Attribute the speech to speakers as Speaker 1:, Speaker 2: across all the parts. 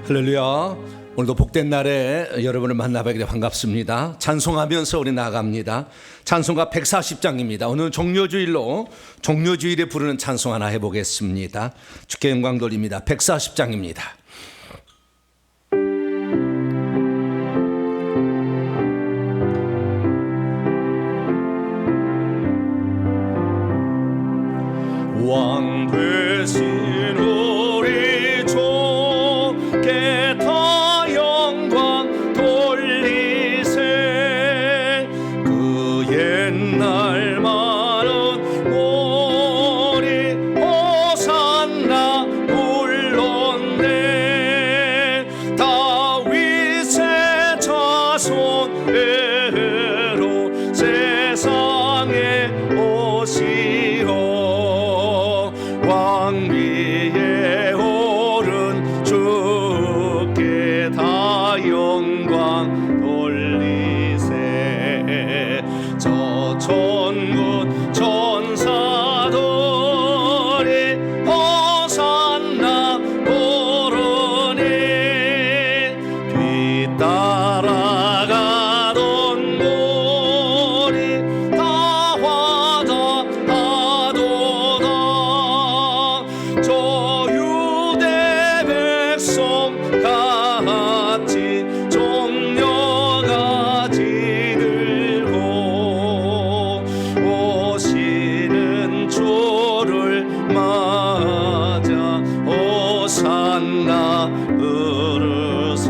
Speaker 1: 할렐루야. 오늘도 복된 날에 여러분을 만나뵙게 반갑습니다. 찬송하면서 우리 나아갑니다. 찬송가 140장입니다. 오늘 종료주일로 종료주일에 부르는 찬송 하나 해보겠습니다. 주께 영광 돌립니다. 140장입니다. 왕 되신 우리 주께 다 영광 돌리세. 그 옛날 많은 우리 호산나 불렀네. 다윗의 자손으로 세상에 오시오. 왕 위에 오른 주께 다 영광 돌리세. 저 천군 천사들이 호산나 부르니 뒤따라가던 우리 다 화답하도다. 저 유대 백성 같이 종려가지 들고 오시는 주를 맞아 호산나 부르세.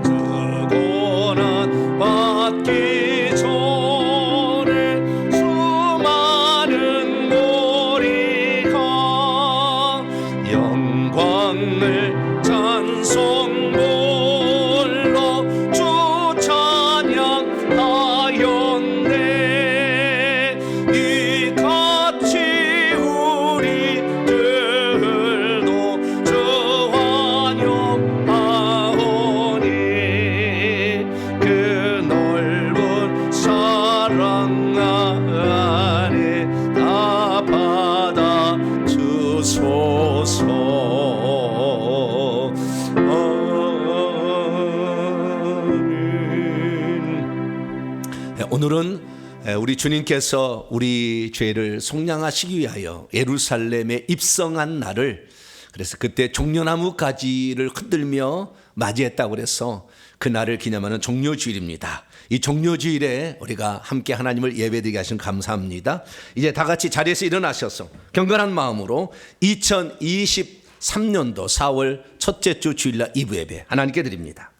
Speaker 1: 고난 받기 전에 수많은 우리가 영광을 찬송불로 주 찬양하였네. 이같이 우리들도 주 환영하오니 그 넓은 사랑 안에 다 받아 주소서. 오늘은 우리 주님께서 우리 죄를 속량하시기 위하여 예루살렘에 입성한 날을, 그래서 그때 종려나무 가지를 흔들며 맞이했다고 그래서 그 날을 기념하는 종료주일입니다. 이 종료주일에 우리가 함께 하나님을 예배드리게 하신 감사합니다. 이제 다 같이 자리에서 일어나셔서 경건한 마음으로 2023년도 4월 첫째 주 주일날 2부 예배 하나님께 드립니다.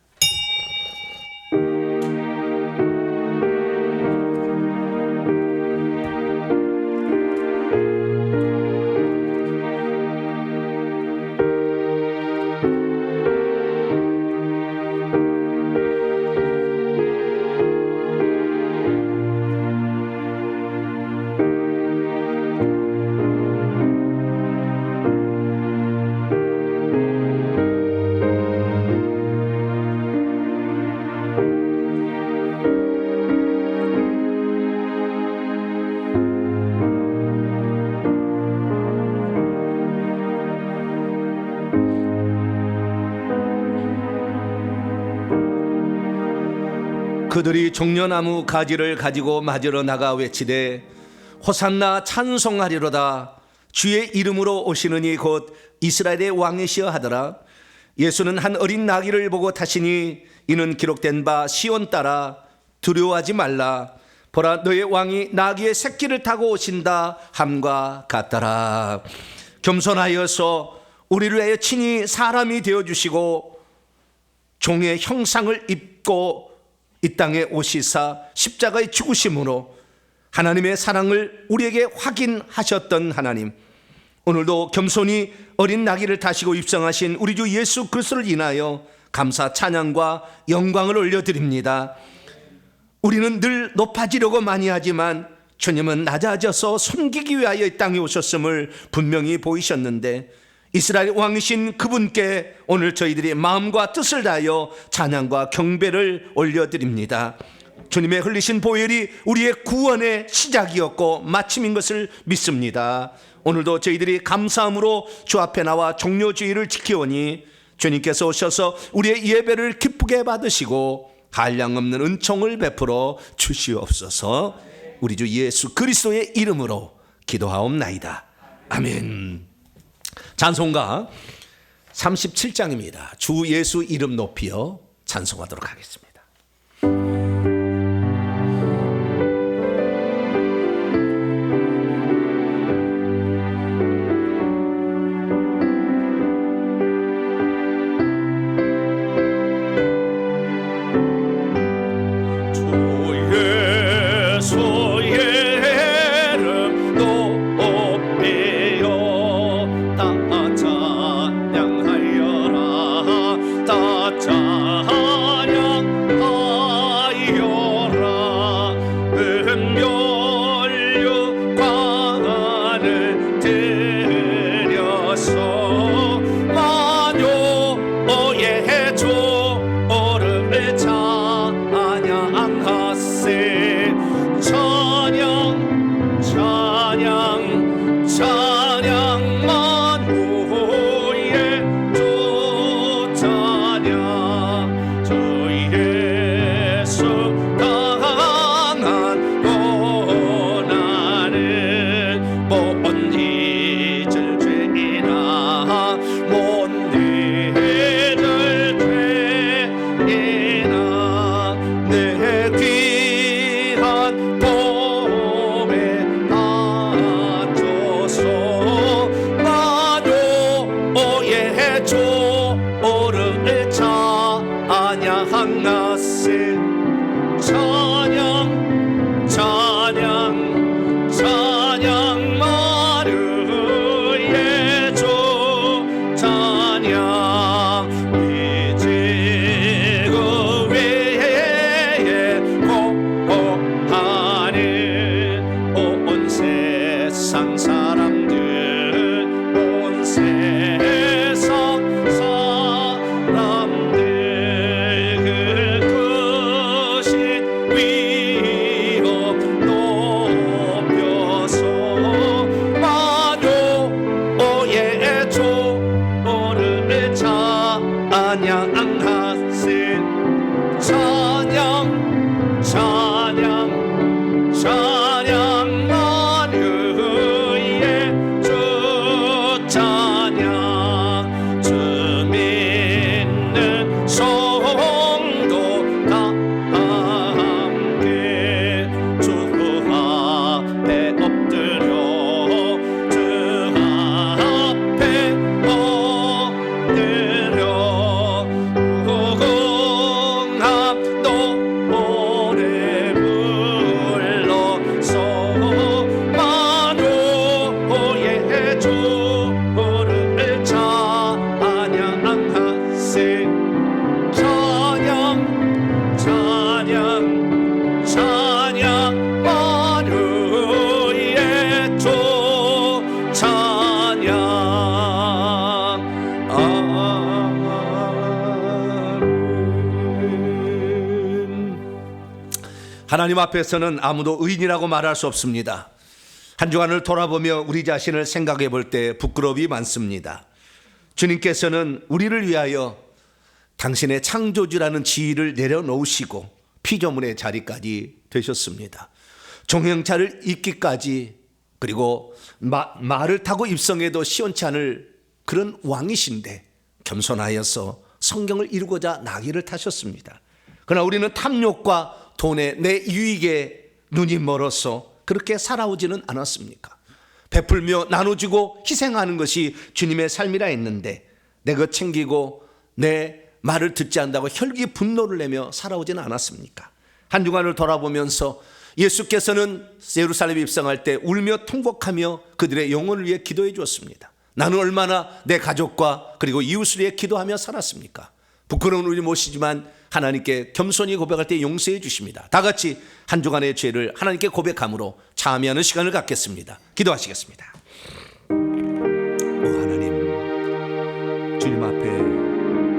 Speaker 1: 그들이 종려나무 가지를 가지고 맞으러 나가 외치되 호산나 찬송하리로다. 주의 이름으로 오시느니 곧 이스라엘의 왕이시여 하더라. 예수는 한 어린 나귀를 보고 타시니 이는 기록된 바 시온 따라 두려워하지 말라. 보라 너의 왕이 나귀의 새끼를 타고 오신다 함과 같더라. 겸손하여서 우리를 위하여 친히 사람이 되어주시고 종의 형상을 입고 이 땅에 오시사 십자가의 죽으심으로 하나님의 사랑을 우리에게 확인하셨던 하나님, 오늘도 겸손히 어린 나귀를 타시고 입성하신 우리 주 예수 그리스도를 인하여 감사 찬양과 영광을 올려드립니다. 우리는 늘 높아지려고 많이 하지만 주님은 낮아져서 섬기기 위하여 이 땅에 오셨음을 분명히 보이셨는데, 이스라엘 왕이신 그분께 오늘 저희들이 마음과 뜻을 다하여 찬양과 경배를 올려드립니다. 주님의 흘리신 보혈이 우리의 구원의 시작이었고 마침인 것을 믿습니다. 오늘도 저희들이 감사함으로 주 앞에 나와 종료주의를 지키오니 주님께서 오셔서 우리의 예배를 기쁘게 받으시고 한량없는 은총을 베풀어 주시옵소서. 우리 주 예수 그리스도의 이름으로 기도하옵나이다. 아멘. 찬송가 37장입니다. 주 예수 이름 높이어 찬송하도록 하겠습니다. 하나님 앞에서는 아무도 의인이라고 말할 수 없습니다. 한 주간을 돌아보며 우리 자신을 생각해 볼 때 부끄러움이 많습니다. 주님께서는 우리를 위하여 당신의 창조주라는 지위를 내려놓으시고 피조물의 자리까지 되셨습니다. 종형차를 입기까지, 그리고 말을 타고 입성해도 시원치 않을 그런 왕이신데 겸손하여서 성경을 이루고자 나귀를 타셨습니다. 그러나 우리는 탐욕과 돈에 내 유익에 눈이 멀어서 그렇게 살아오지는 않았습니까? 베풀며 나눠주고 희생하는 것이 주님의 삶이라 했는데 내 것 챙기고 내 말을 듣지 않는다고 혈기 분노를 내며 살아오지는 않았습니까? 한 주간을 돌아보면서 예수께서는 예루살렘에 입성할 때 울며 통곡하며 그들의 영혼을 위해 기도해 주었습니다. 나는 얼마나 내 가족과 그리고 이웃을 위해 기도하며 살았습니까? 부끄러운 우리 모시지만 하나님께 겸손히 고백할 때 용서해 주십니다. 다 같이 한 주간의 죄를 하나님께 고백함으로 참여하는 시간을 갖겠습니다. 기도하시겠습니다. 오 하나님, 주님 앞에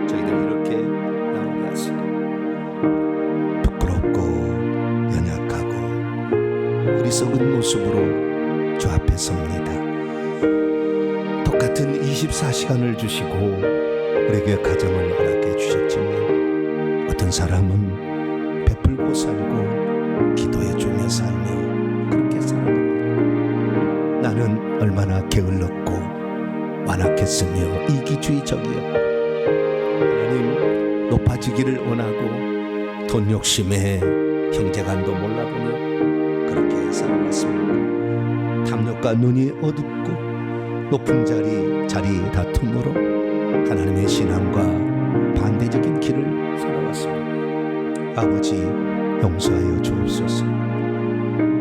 Speaker 1: 저희들 이렇게 나오게 하시고 부끄럽고 연약하고 어리석은 모습으로 주 앞에 섭니다. 똑같은 24시간을 주시고 우리에게 가정을 허락해 주셨지만 어떤 사람은 베풀고 살고 기도해 주며 살며 그렇게 살아갑니다. 나는 얼마나 게을렀고 완악했으며 이기주의적이었고 하나님 높아지기를 원하고 돈 욕심에 형제간도 몰라보며 그렇게 살아왔습니다. 탐욕과 눈이 어둡고 높은 자리 다툼으로 하나님의 신앙과 반대적인 길을 살아왔습니다. 아버지 용서하여 주옵소서.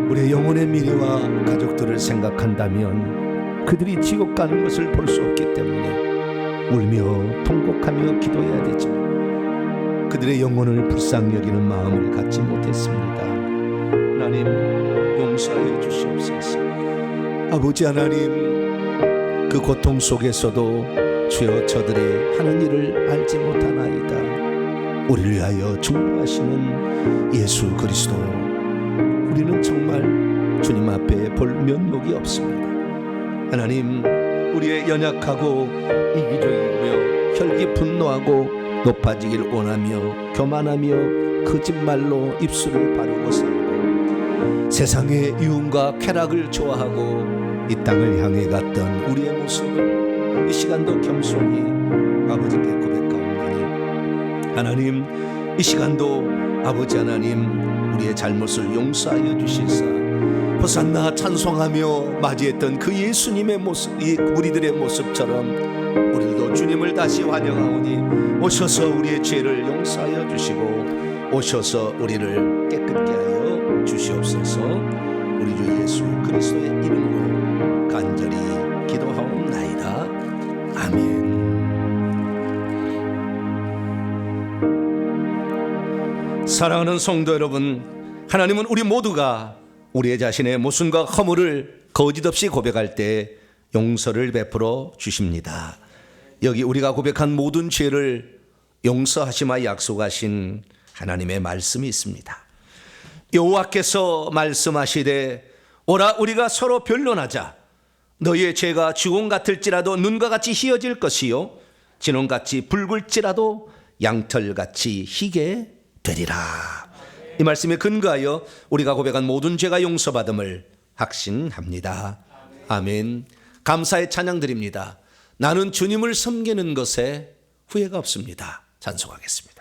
Speaker 1: 우리의 영혼의 미래와 가족들을 생각한다면 그들이 지옥 가는 것을 볼 수 없기 때문에 울며 통곡하며 기도해야 되지만 그들의 영혼을 불쌍히 여기는 마음을 갖지 못했습니다. 하나님 용서하여 주시옵소서. 아버지 하나님, 그 고통 속에서도 주여 저들이 하는 일을 알지 못하나이다. 우리를 위하여 중보하시는 예수 그리스도, 우리는 정말 주님 앞에 볼 면목이 없습니다. 하나님, 우리의 연약하고 이기적이며 혈기 분노하고 높아지길 원하며 교만하며 거짓말로 입술을 바르고 살고 세상의 유흥과 쾌락을 좋아하고 이 땅을 향해 갔던 우리의 모습을 이 시간도 겸손히 아버지께 고백하오니 하나님, 이 시간도 아버지 하나님 우리의 잘못을 용서하여 주시사 호산나 찬송하며 맞이했던 그 예수님의 모습, 이 우리들의 모습처럼 우리도 주님을 다시 환영하오니 오셔서 우리의 죄를 용서하여 주시고 오셔서 우리를 깨끗게 하여 주시옵소서. 우리 주 예수 그리스도의 이름으로 간절히 기도하옵나이다. 아멘. 사랑하는 성도 여러분, 하나님은 우리 모두가 우리의 자신의 모순과 허물을 거짓없이 고백할 때 용서를 베풀어 주십니다. 여기 우리가 고백한 모든 죄를 용서하시마 약속하신 하나님의 말씀이 있습니다. 여호와께서 말씀하시되 오라 우리가 서로 변론하자. 너희의 죄가 주홍 같을지라도 눈과 같이 희어질 것이요 진홍같이 붉을지라도 양털같이 희게 되리라. 이 말씀에 근거하여 우리가 고백한 모든 죄가 용서받음을 확신합니다. 아멘. 감사의 찬양 드립니다. 나는 주님을 섬기는 것에 후회가 없습니다. 찬송하겠습니다.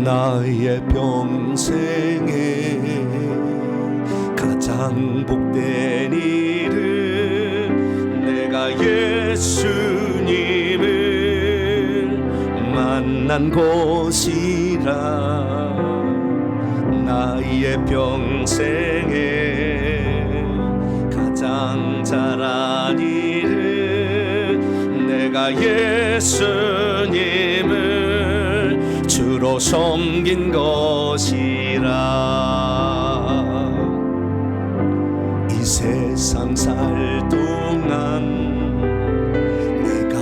Speaker 1: 나의 평생에 가장 복된 일은 내가 예수님을 만난 곳이라. 나의 평생에 가장 잘한 일은 내가 예수님을 주로 섬긴 것이라. 이 세상 살 동안 내가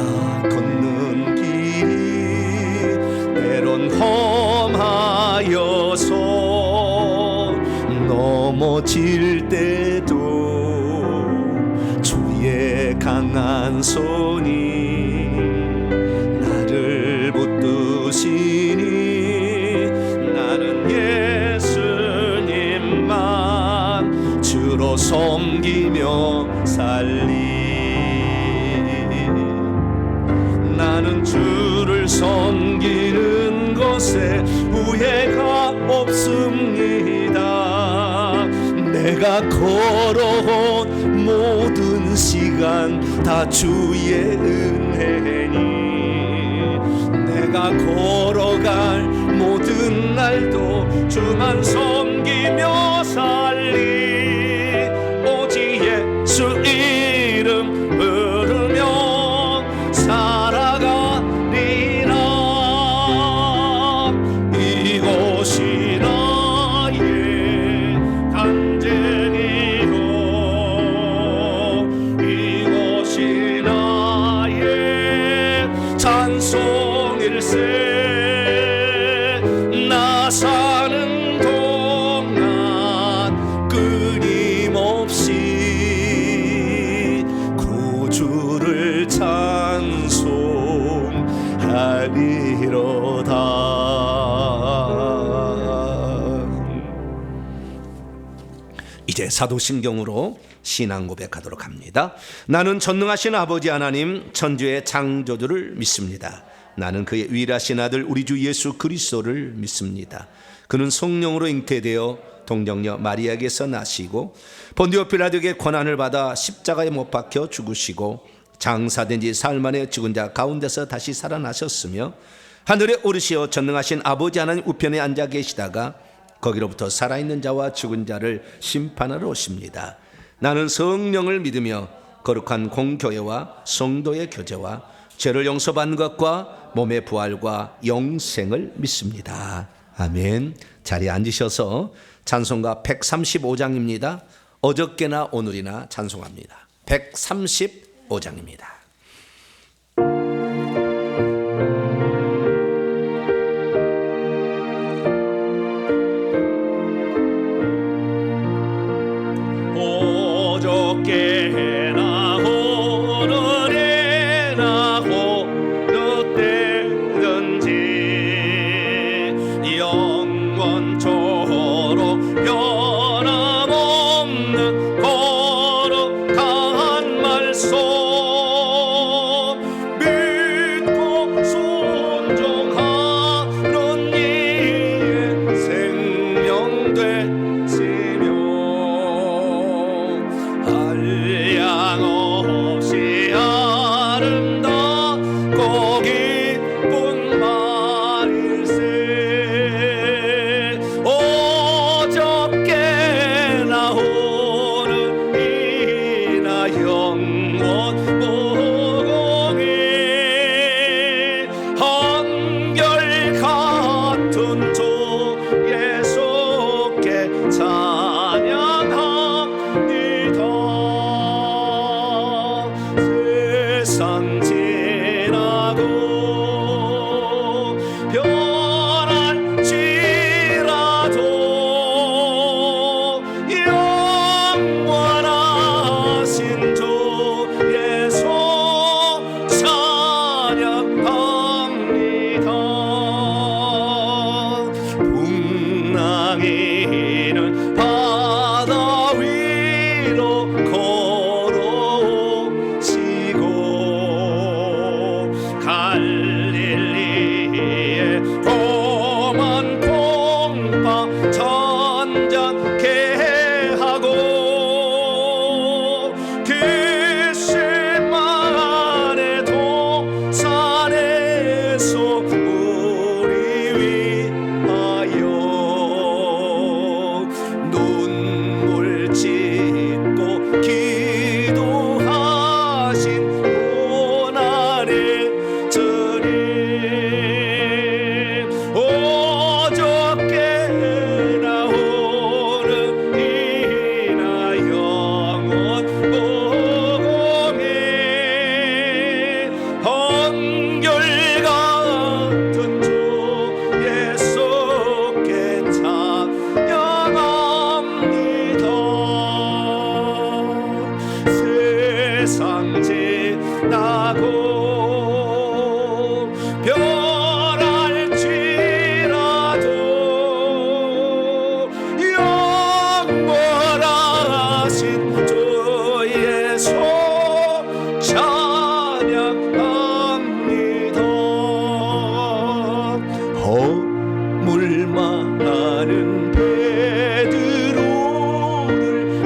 Speaker 1: 걷는 길이 때론 험하여서 넘어질 때도 주의 강한 손이 나를 붙드시니 나는 예수님만 주로 섬기며 살리. 나는 주를 섬기는 것에 후회가 없습니다. 내가 걸어온 모든 시간 다 주의 은혜니 내가 걸어갈 모든 날도 주만 섬기며 살리 오직 예수 이름 부르며 살아가리라 이곳이 나의 간증이요 이곳이 나의 찬송일세 나 사는 동안 끊임없이 구주를 찬송하리로다. 이제 사도신경으로 신앙 고백하도록 합니다. 나는 전능하신 아버지 하나님 천주의 창조주를 믿습니다. 나는 그의 유일하신 아들 우리 주 예수 그리스도를 믿습니다. 그는 성령으로 잉태되어 동정녀 마리아에게서 나시고 본디오 빌라도에게 고난을 받아 십자가에 못 박혀 죽으시고 장사된 지 사흘 만에 죽은 자 가운데서 다시 살아나셨으며 하늘에 오르시어 전능하신 아버지 하나님 우편에 앉아 계시다가 거기로부터 살아있는 자와 죽은 자를 심판하러 오십니다. 나는 성령을 믿으며 거룩한 공교회와 성도의 교제와 죄를 용서받는 것과 몸의 부활과 영생을 믿습니다. 아멘. 자리에 앉으셔서 찬송가 135장입니다. 어저께나 오늘이나 찬송합니다. 135장입니다. 어저께나 오늘이나 어느 때든지 영원토록 변함없는 거룩한 말씀 믿고 순종하는 이의 생명 되시며 한량없이 아름답고 기쁜 말일세 어저께나 오늘이나 영원 무궁히 한결같은 주 예수께 찬양합니다. 세상 지나고 변할지라도 영원하신 주 예수 찬양합니다. 풍랑이는 바다 위로 걸어오시고 갈릴리의 험한 풍파 잔잔케 하고 겟세마네 동산에서 우리 위하여 눈물 짓고 기도하신 고난의 주님 어저께나 오늘이나 영원 무궁히 한결같은 주 예수께 찬양합니다. 세상 지나고 변할지라도 영원하신 주 예수 찬양합니다. 허물 많은 베드로를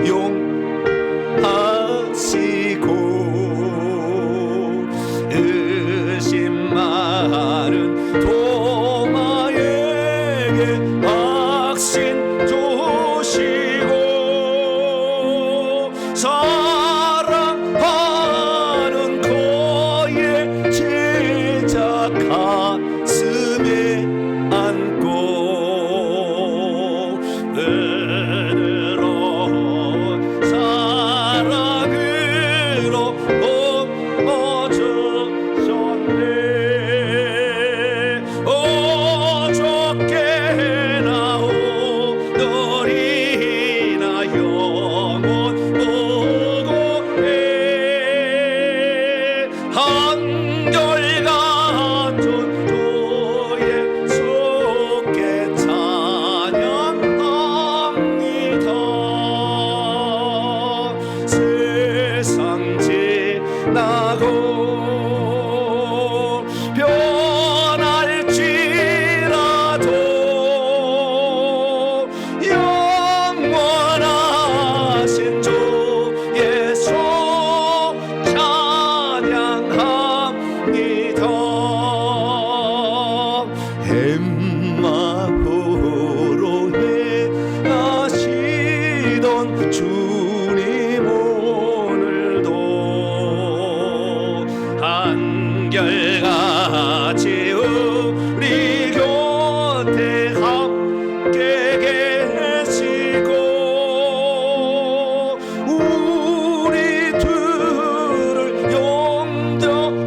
Speaker 1: 용하여 하시고 의심 많은 도마에게 확신 주시고 사랑하는 그의 제자 가슴에 안고 은혜로운 사랑으로 덮어주셨네. 어저께나 오늘이나 영원 무궁해 한결같은 주의 속에 찬양합니다. 세상 지나고 변할지라도 영원하신 주 예수 찬양합니다. 엠마오로 행하시던 주님 오늘도 한결같이 우리 곁에 함께 계시고 우리 둘을 영접하러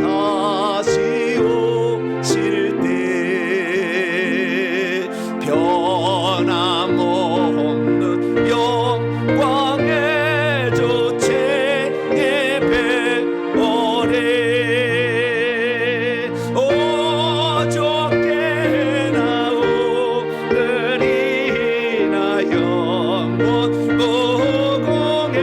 Speaker 1: 다시 오실 때 변함없는 영광의 주 예배오래. 어저께나 오늘이나 영원 무궁해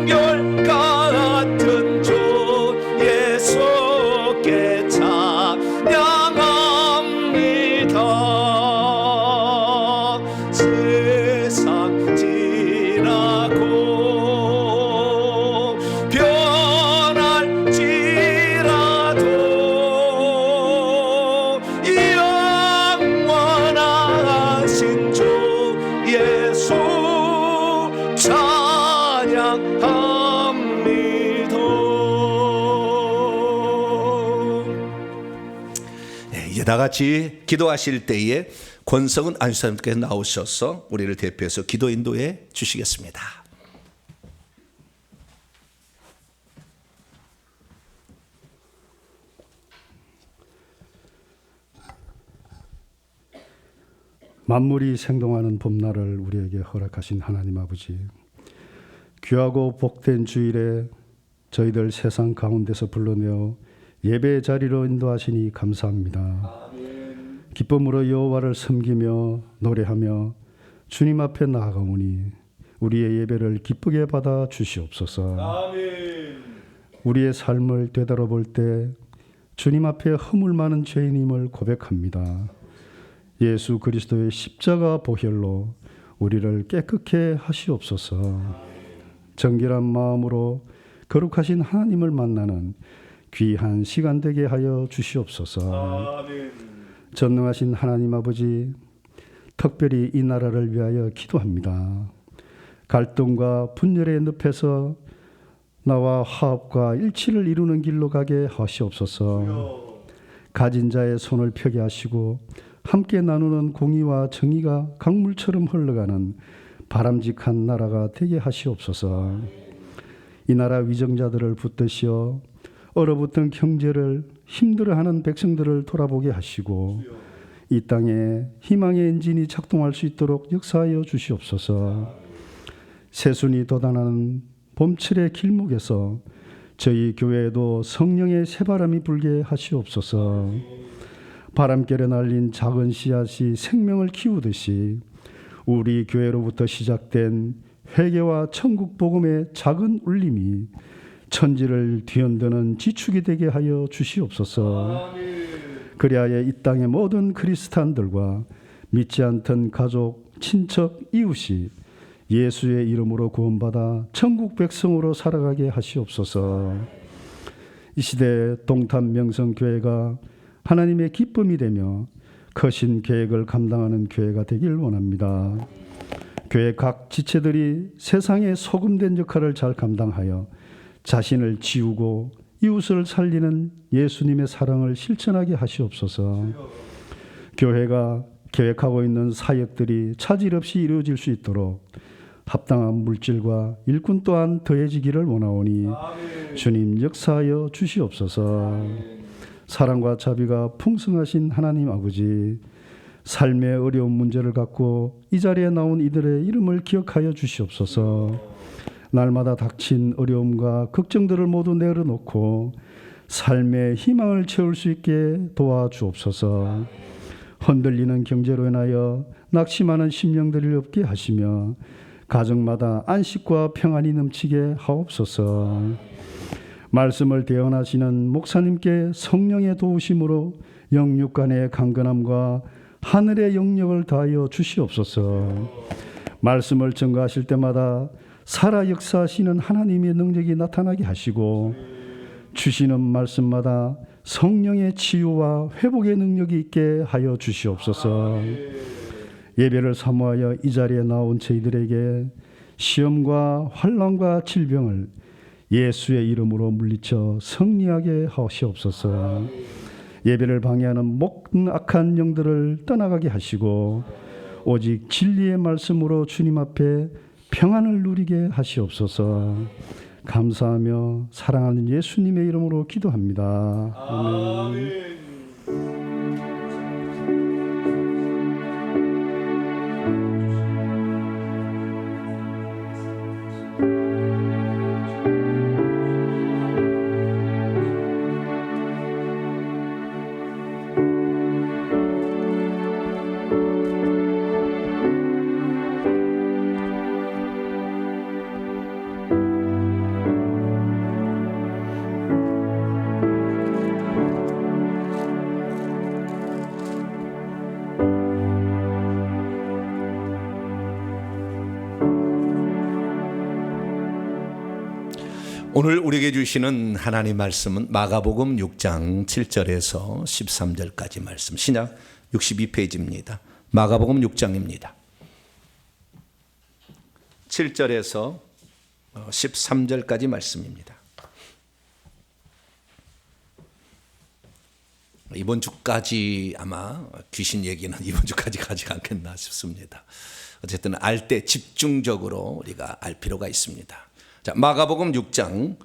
Speaker 1: 한결같은 주 예수께 찬양합니다. 세상 지나고 변할지라도 영원하신 주 예수 찬양합니다. 이제 다 같이 기도하실 때에 권성은 안수사님께서 나오셔서 우리를 대표해서 기도 인도해 주시겠습니다.
Speaker 2: 만물이 생동하는 봄날을 우리에게 허락하신 하나님 아버지, 귀하고 복된 주일에 저희들 세상 가운데서 불러내어 예배의 자리로 인도하시니 감사합니다. 기쁨으로 여호와를 섬기며 노래하며 주님 앞에 나아가오니 우리의 예배를 기쁘게 받아 주시옵소서. 우리의 삶을 되돌아볼 때 주님 앞에 허물 많은 죄인임을 고백합니다. 예수 그리스도의 십자가 보혈로 우리를 깨끗게 하시옵소서. 정결한 마음으로 거룩하신 하나님을 만나는 귀한 시간 되게 하여 주시옵소서. 전능하신 하나님 아버지, 특별히 이 나라를 위하여 기도합니다. 갈등과 분열의 늪에서 나와 화합과 일치를 이루는 길로 가게 하시옵소서. 가진 자의 손을 펴게 하시고 함께 나누는 공의와 정의가 강물처럼 흘러가는 바람직한 나라가 되게 하시옵소서. 이 나라 위정자들을 붙드시어 얼어붙은 경제를 힘들어하는 백성들을 돌아보게 하시고 이 땅에 희망의 엔진이 작동할 수 있도록 역사하여 주시옵소서. 새순이 돋아나는 봄철의 길목에서 저희 교회에도 성령의 새바람이 불게 하시옵소서. 바람결에 날린 작은 씨앗이 생명을 키우듯이 우리 교회로부터 시작된 회개와 천국 복음의 작은 울림이 천지를 뒤흔드는 지축이 되게 하여 주시옵소서. 그리하여 이 땅의 모든 그리스도인들과 믿지 않던 가족, 친척, 이웃이 예수의 이름으로 구원받아 천국 백성으로 살아가게 하시옵소서. 이 시대 동탄명성교회가 하나님의 기쁨이 되며 거신 계획을 감당하는 교회가 되길 원합니다. 교회 각 지체들이 세상에 소금된 역할을 잘 감당하여 자신을 지우고 이웃을 살리는 예수님의 사랑을 실천하게 하시옵소서. 교회가 계획하고 있는 사역들이 차질 없이 이루어질 수 있도록 합당한 물질과 일꾼 또한 더해지기를 원하오니 주님 역사하여 주시옵소서. 사랑과 자비가 풍성하신 하나님 아버지, 삶의 어려운 문제를 갖고 이 자리에 나온 이들의 이름을 기억하여 주시옵소서. 날마다 닥친 어려움과 걱정들을 모두 내려놓고 삶의 희망을 채울 수 있게 도와주옵소서. 흔들리는 경제로 인하여 낙심하는 심령들을 없게 하시며 가정마다 안식과 평안이 넘치게 하옵소서. 말씀을 대언하시는 목사님께 성령의 도우심으로 영육간의 강건함과 하늘의 영역을 다하여 주시옵소서. 말씀을 전가하실 때마다 살아 역사하시는 하나님의 능력이 나타나게 하시고 주시는 말씀마다 성령의 치유와 회복의 능력이 있게 하여 주시옵소서. 예배를 사모하여 이 자리에 나온 저희들에게 시험과 환난과 질병을 예수의 이름으로 물리쳐 승리하게 하시옵소서. 예배를 방해하는 모든 악한 영들을 떠나가게 하시고 오직 진리의 말씀으로 주님 앞에 평안을 누리게 하시옵소서. 감사하며 사랑하는 예수님의 이름으로 기도합니다. 아멘.
Speaker 1: 오늘 우리에게 주시는 하나님 말씀은 마가복음 6장 7절에서 13절까지 말씀, 신약 62페이지입니다. 마가복음 6장입니다. 7절에서 13절까지 말씀입니다. 이번 주까지 아마 귀신 얘기는 이번 주까지 가지 않겠나 싶습니다. 어쨌든 알 때 집중적으로 우리가 알 필요가 있습니다. 자, 마가복음 6장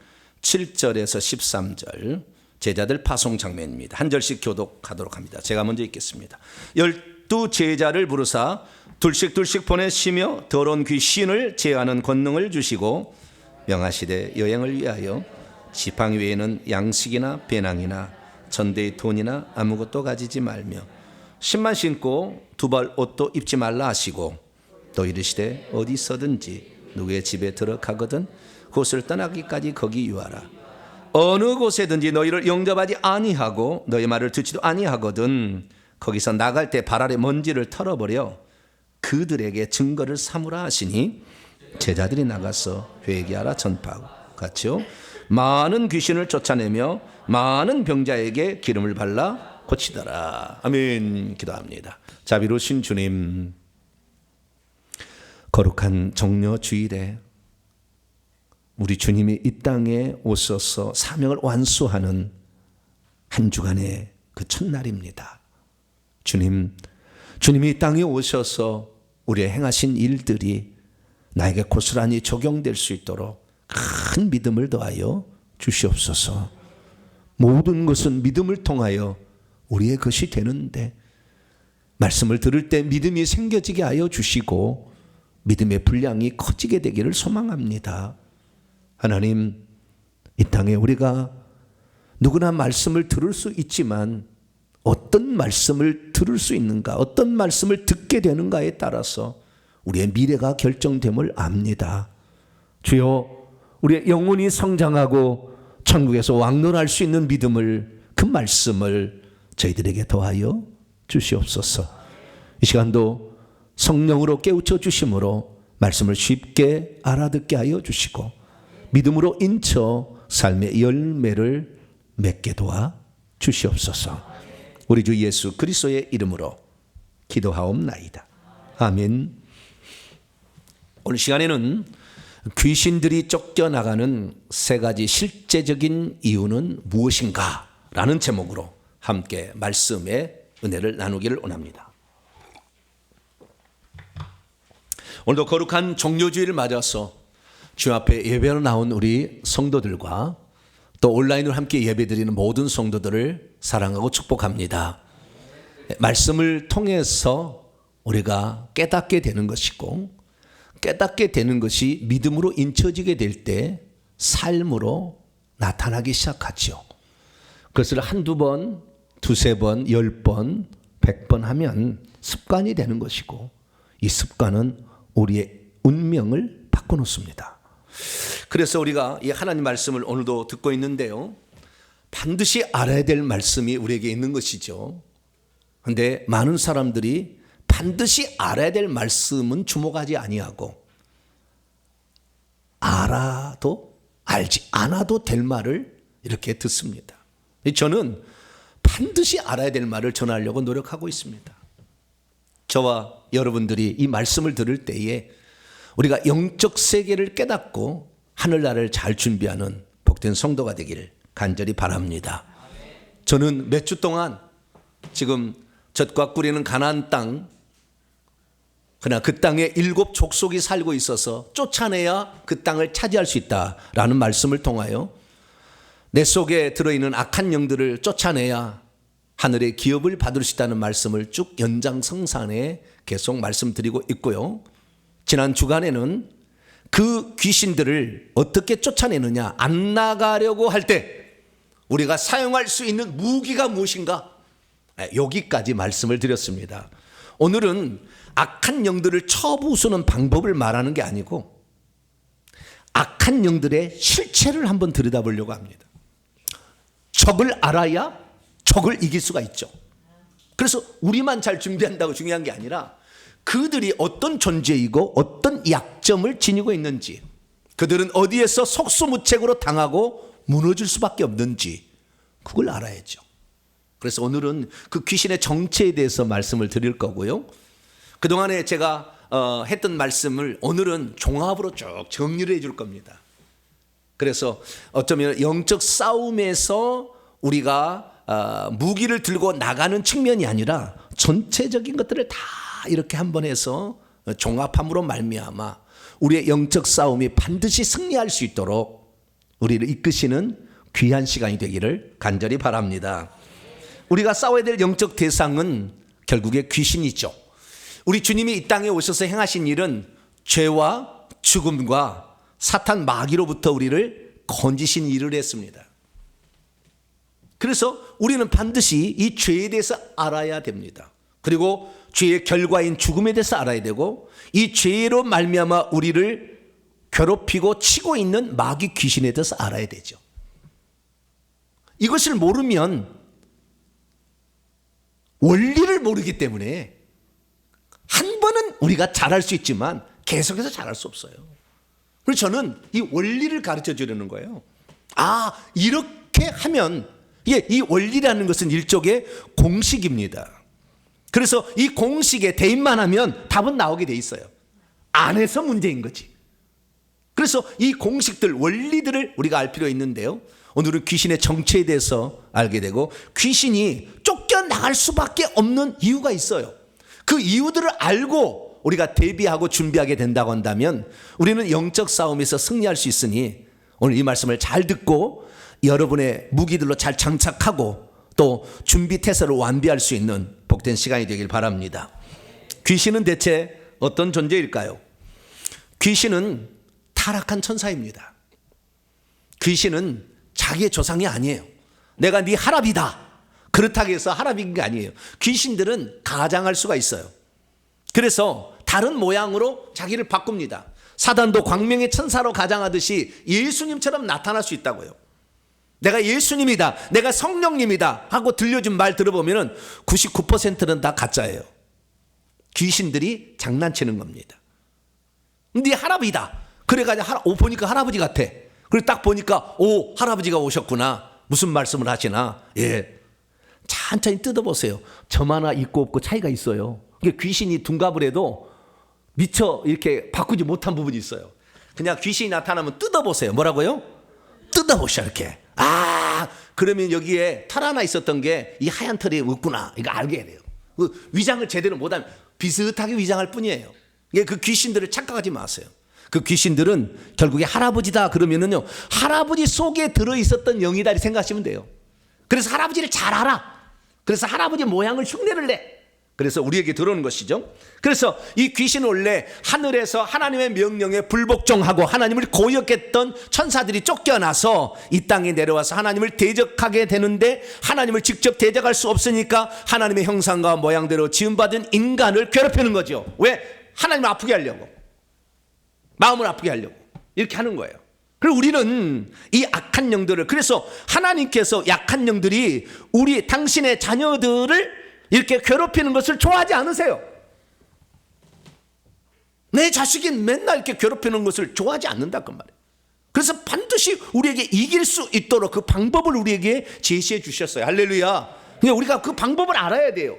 Speaker 1: 7절에서 13절 제자들 파송 장면입니다. 한 절씩 교독하도록 합니다. 제가 먼저 읽겠습니다. 12 제자를 부르사 둘씩 보내시며 더러운 귀신을 제하는 권능을 주시고 명하시되 여행을 위하여 지팡이 외에는 양식이나 배낭이나 전대의 돈이나 아무것도 가지지 말며 신만 신고 두벌 옷도 입지 말라 하시고 또 이르시되 어디서든지 누구의 집에 들어가거든 그곳을 떠나기까지 거기 유하라. 어느 곳에든지 너희를 영접하지 아니하고 너희 말을 듣지도 아니하거든 거기서 나갈 때 발 아래 먼지를 털어버려 그들에게 증거를 삼으라 하시니 제자들이 나가서 회개하라 전파하고 같이요 많은 귀신을 쫓아내며 많은 병자에게 기름을 발라 고치더라. 아멘. 기도합니다. 자비로우신 주님, 거룩한 정녀 주일에 우리 주님이 이 땅에 오셔서 사명을 완수하는 한 주간의 그 첫날입니다. 주님이 이 땅에 오셔서 우리의 행하신 일들이 나에게 고스란히 적용될 수 있도록 큰 믿음을 더하여 주시옵소서. 모든 것은 믿음을 통하여 우리의 것이 되는데 말씀을 들을 때 믿음이 생겨지게 하여 주시고 믿음의 분량이 커지게 되기를 소망합니다. 하나님, 이 땅에 우리가 누구나 말씀을 들을 수 있지만 어떤 말씀을 들을 수 있는가, 어떤 말씀을 듣게 되는가에 따라서 우리의 미래가 결정됨을 압니다. 주여, 우리의 영혼이 성장하고 천국에서 왕론할 수 있는 믿음을, 그 말씀을 저희들에게 더하여 주시옵소서. 이 시간도 성령으로 깨우쳐 주심으로 말씀을 쉽게 알아듣게 하여 주시고 믿음으로 인쳐 삶의 열매를 맺게 도와 주시옵소서. 우리 주 예수 그리스도의 이름으로 기도하옵나이다. 아멘. 오늘 시간에는 귀신들이 쫓겨나가는 세 가지 실제적인 이유는 무엇인가? 라는 제목으로 함께 말씀의 은혜를 나누기를 원합니다. 오늘도 거룩한 종료주일을 맞아서 주 앞에 예배로 나온 우리 성도들과 또 온라인으로 함께 예배드리는 모든 성도들을 사랑하고 축복합니다. 말씀을 통해서 우리가 깨닫게 되는 것이고 깨닫게 되는 것이 믿음으로 인쳐지게 될 때 삶으로 나타나기 시작하죠. 그것을 한두 번, 두세 번, 10번, 100번 하면 습관이 되는 것이고 이 습관은 우리의 운명을 바꿔놓습니다. 그래서 우리가 이 하나님 말씀을 오늘도 듣고 있는데요. 반드시 알아야 될 말씀이 우리에게 있는 것이죠. 그런데 많은 사람들이 반드시 알아야 될 말씀은 주목하지 아니하고 알아도 알지 않아도 될 말을 이렇게 듣습니다. 저는 반드시 알아야 될 말을 전하려고 노력하고 있습니다. 저와 여러분들이 이 말씀을 들을 때에 우리가 영적 세계를 깨닫고 하늘나라를 잘 준비하는 복된 성도가 되기를 간절히 바랍니다. 저는 몇 주 동안 지금 젖과 꿀이는 가나안 땅, 그러나 그 땅에 7 족속이 살고 있어서 쫓아내야 그 땅을 차지할 수 있다라는 말씀을 통하여 내 속에 들어있는 악한 영들을 쫓아내야 하늘의 기업을 받을 수 있다는 말씀을 쭉 연장성산에 계속 말씀드리고 있고요. 지난 주간에는 그 귀신들을 어떻게 쫓아내느냐, 안 나가려고 할 때 우리가 사용할 수 있는 무기가 무엇인가? 여기까지 말씀을 드렸습니다. 오늘은 악한 영들을 쳐부수는 방법을 말하는 게 아니고 악한 영들의 실체를 한번 들여다보려고 합니다. 적을 알아야 적을 이길 수가 있죠. 그래서 우리만 잘 준비한다고 중요한 게 아니라 그들이 어떤 존재이고 어떤 약점을 지니고 있는지, 그들은 어디에서 속수무책으로 당하고 무너질 수밖에 없는지 그걸 알아야죠. 그래서 오늘은 그 귀신의 정체에 대해서 말씀을 드릴 거고요. 그동안에 제가 했던 말씀을 오늘은 종합으로 쭉 정리를 해줄 겁니다. 그래서 어쩌면 영적 싸움에서 우리가 무기를 들고 나가는 측면이 아니라 전체적인 것들을 다 이렇게 한번 해서 종합함으로 말미암아 우리의 영적 싸움이 반드시 승리할 수 있도록 우리를 이끄시는 귀한 시간이 되기를 간절히 바랍니다. 우리가 싸워야 될 영적 대상은 결국에 귀신이죠. 우리 주님이 이 땅에 오셔서 행하신 일은 죄와 죽음과 사탄 마귀로부터 우리를 건지신 일을 했습니다. 그래서 우리는 반드시 이 죄에 대해서 알아야 됩니다. 그리고 죄의 결과인 죽음에 대해서 알아야 되고 이 죄로 말미암아 우리를 괴롭히고 치고 있는 마귀 귀신에 대해서 알아야 되죠. 이것을 모르면 원리를 모르기 때문에 한 번은 우리가 잘할 수 있지만 계속해서 잘할 수 없어요. 그래서 저는 이 원리를 가르쳐 주려는 거예요. 아, 이렇게 하면 이 원리라는 것은 일종의 공식입니다. 그래서 이 공식에 대입만 하면 답은 나오게 돼 있어요. 안 해서 문제인 거지. 그래서 이 공식들, 원리들을 우리가 알 필요가 있는데요. 오늘은 귀신의 정체에 대해서 알게 되고 귀신이 쫓겨나갈 수밖에 없는 이유가 있어요. 그 이유들을 알고 우리가 대비하고 준비하게 된다고 한다면 우리는 영적 싸움에서 승리할 수 있으니 오늘 이 말씀을 잘 듣고 여러분의 무기들로 잘 장착하고 또 준비 태세를 완비할 수 있는 복된 시간이 되길 바랍니다. 귀신은 대체 어떤 존재일까요? 귀신은 타락한 천사입니다. 귀신은 자기의 조상이 아니에요. 내가 네 하랍이다. 그렇다고 해서 하랍인 게 아니에요. 귀신들은 가장할 수가 있어요. 그래서 다른 모양으로 자기를 바꿉니다. 사단도 광명의 천사로 가장하듯이 예수님처럼 나타날 수 있다고요. 내가 예수님이다, 내가 성령님이다 하고 들려준 말 들어보면 99%는 다 가짜예요. 귀신들이 장난치는 겁니다. 네 할아버지다. 그래가지고 보니까 할아버지 같아. 그리고 딱 보니까 할아버지가 오셨구나. 무슨 말씀을 하시나? 예. 천천히 뜯어보세요. 점 하나 있고 없고 차이가 있어요. 이게 귀신이 둔갑을 해도 미처 이렇게 바꾸지 못한 부분이 있어요. 그냥 귀신이 나타나면 뜯어보세요. 뭐라고요? 뜯어보셔 이렇게. 그러면 여기에 털 하나 있었던 게 이 하얀 털이 없구나. 이거 알게 돼요. 그 위장을 제대로 못하면 비슷하게 위장할 뿐이에요. 그 귀신들을 착각하지 마세요. 그 귀신들은 결국에 할아버지다 그러면은요, 할아버지 속에 들어있었던 영이다 이렇게 생각하시면 돼요. 그래서 할아버지를 잘 알아. 그래서 할아버지 모양을 흉내를 내. 그래서 우리에게 들어오는 것이죠. 그래서 이 귀신은 원래 하늘에서 하나님의 명령에 불복종하고 하나님을 고역했던 천사들이 쫓겨나서 이 땅에 내려와서 하나님을 대적하게 되는데, 하나님을 직접 대적할 수 없으니까 하나님의 형상과 모양대로 지음받은 인간을 괴롭히는 거죠. 왜? 하나님을 아프게 하려고, 마음을 아프게 하려고 이렇게 하는 거예요. 그리고 우리는 이 악한 영들을, 그래서 하나님께서 약한 영들이 당신의 자녀들을 이렇게 괴롭히는 것을 좋아하지 않으세요. 내 자식이 맨날 이렇게 괴롭히는 것을 좋아하지 않는다 그 말이에요. 그래서 반드시 우리에게 이길 수 있도록 그 방법을 우리에게 제시해 주셨어요. 할렐루야. 그냥 우리가 그 방법을 알아야 돼요.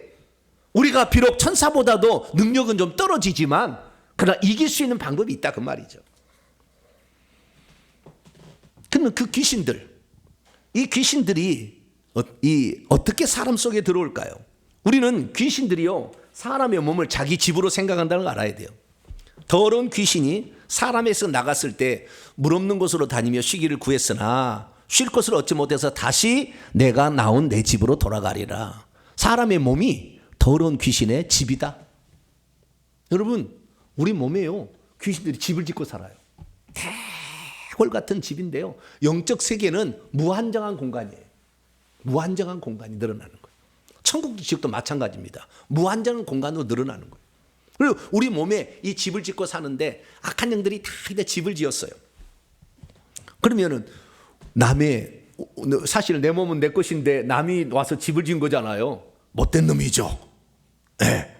Speaker 1: 우리가 비록 천사보다도 능력은 좀 떨어지지만 그러나 이길 수 있는 방법이 있다 그 말이죠. 그러면 그 귀신들, 이 귀신들이 어떻게 사람 속에 들어올까요? 우리는 귀신들이요, 사람의 몸을 자기 집으로 생각한다는 걸 알아야 돼요. 더러운 귀신이 사람에서 나갔을 때 물 없는 곳으로 다니며 쉬기를 구했으나 쉴 곳을 얻지 못해서 다시 내가 나온 내 집으로 돌아가리라. 사람의 몸이 더러운 귀신의 집이다. 여러분, 우리 몸에요, 귀신들이 집을 짓고 살아요. 대궐 같은 집인데요, 영적 세계는 무한정한 공간이에요. 무한정한 공간이 늘어나는 거예요. 천국 지역도 마찬가지입니다. 무한정한 공간으로 늘어나는 거예요. 그리고 우리 몸에 이 집을 짓고 사는데 악한 영들이 다 집을 지었어요. 그러면은 사실 내 몸은 내 것인데 남이 와서 집을 지은 거잖아요. 못된 놈이죠. 네.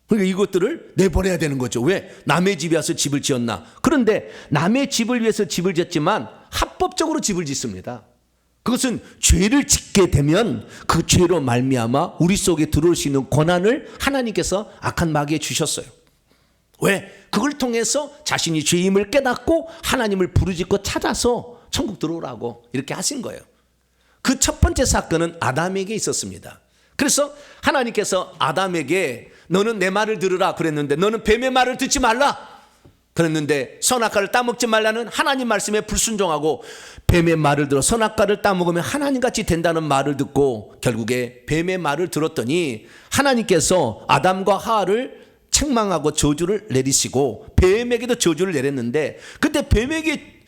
Speaker 1: 그러니까 이것들을 내버려야 되는 거죠. 왜? 남의 집에 와서 집을 지었나? 그런데 남의 집을 위해서 집을 지었지만 합법적으로 집을 짓습니다. 그것은 죄를 짓게 되면 그 죄로 말미암아 우리 속에 들어올 수 있는 권한을 하나님께서 악한 마귀에 주셨어요. 왜? 그걸 통해서 자신이 죄임을 깨닫고 하나님을 부르짖고 찾아서 천국 들어오라고 이렇게 하신 거예요. 그 첫 번째 사건은 아담에게 있었습니다. 그래서 하나님께서 아담에게 너는 내 말을 들으라 그랬는데 너는 뱀의 말을 듣지 말라 그랬는데, 선악과를 따먹지 말라는 하나님 말씀에 불순종하고 뱀의 말을 들어 선악과를 따먹으면 하나님같이 된다는 말을 듣고 결국에 뱀의 말을 들었더니 하나님께서 아담과 하와를 책망하고 저주를 내리시고 뱀에게도 저주를 내렸는데, 그때 뱀에게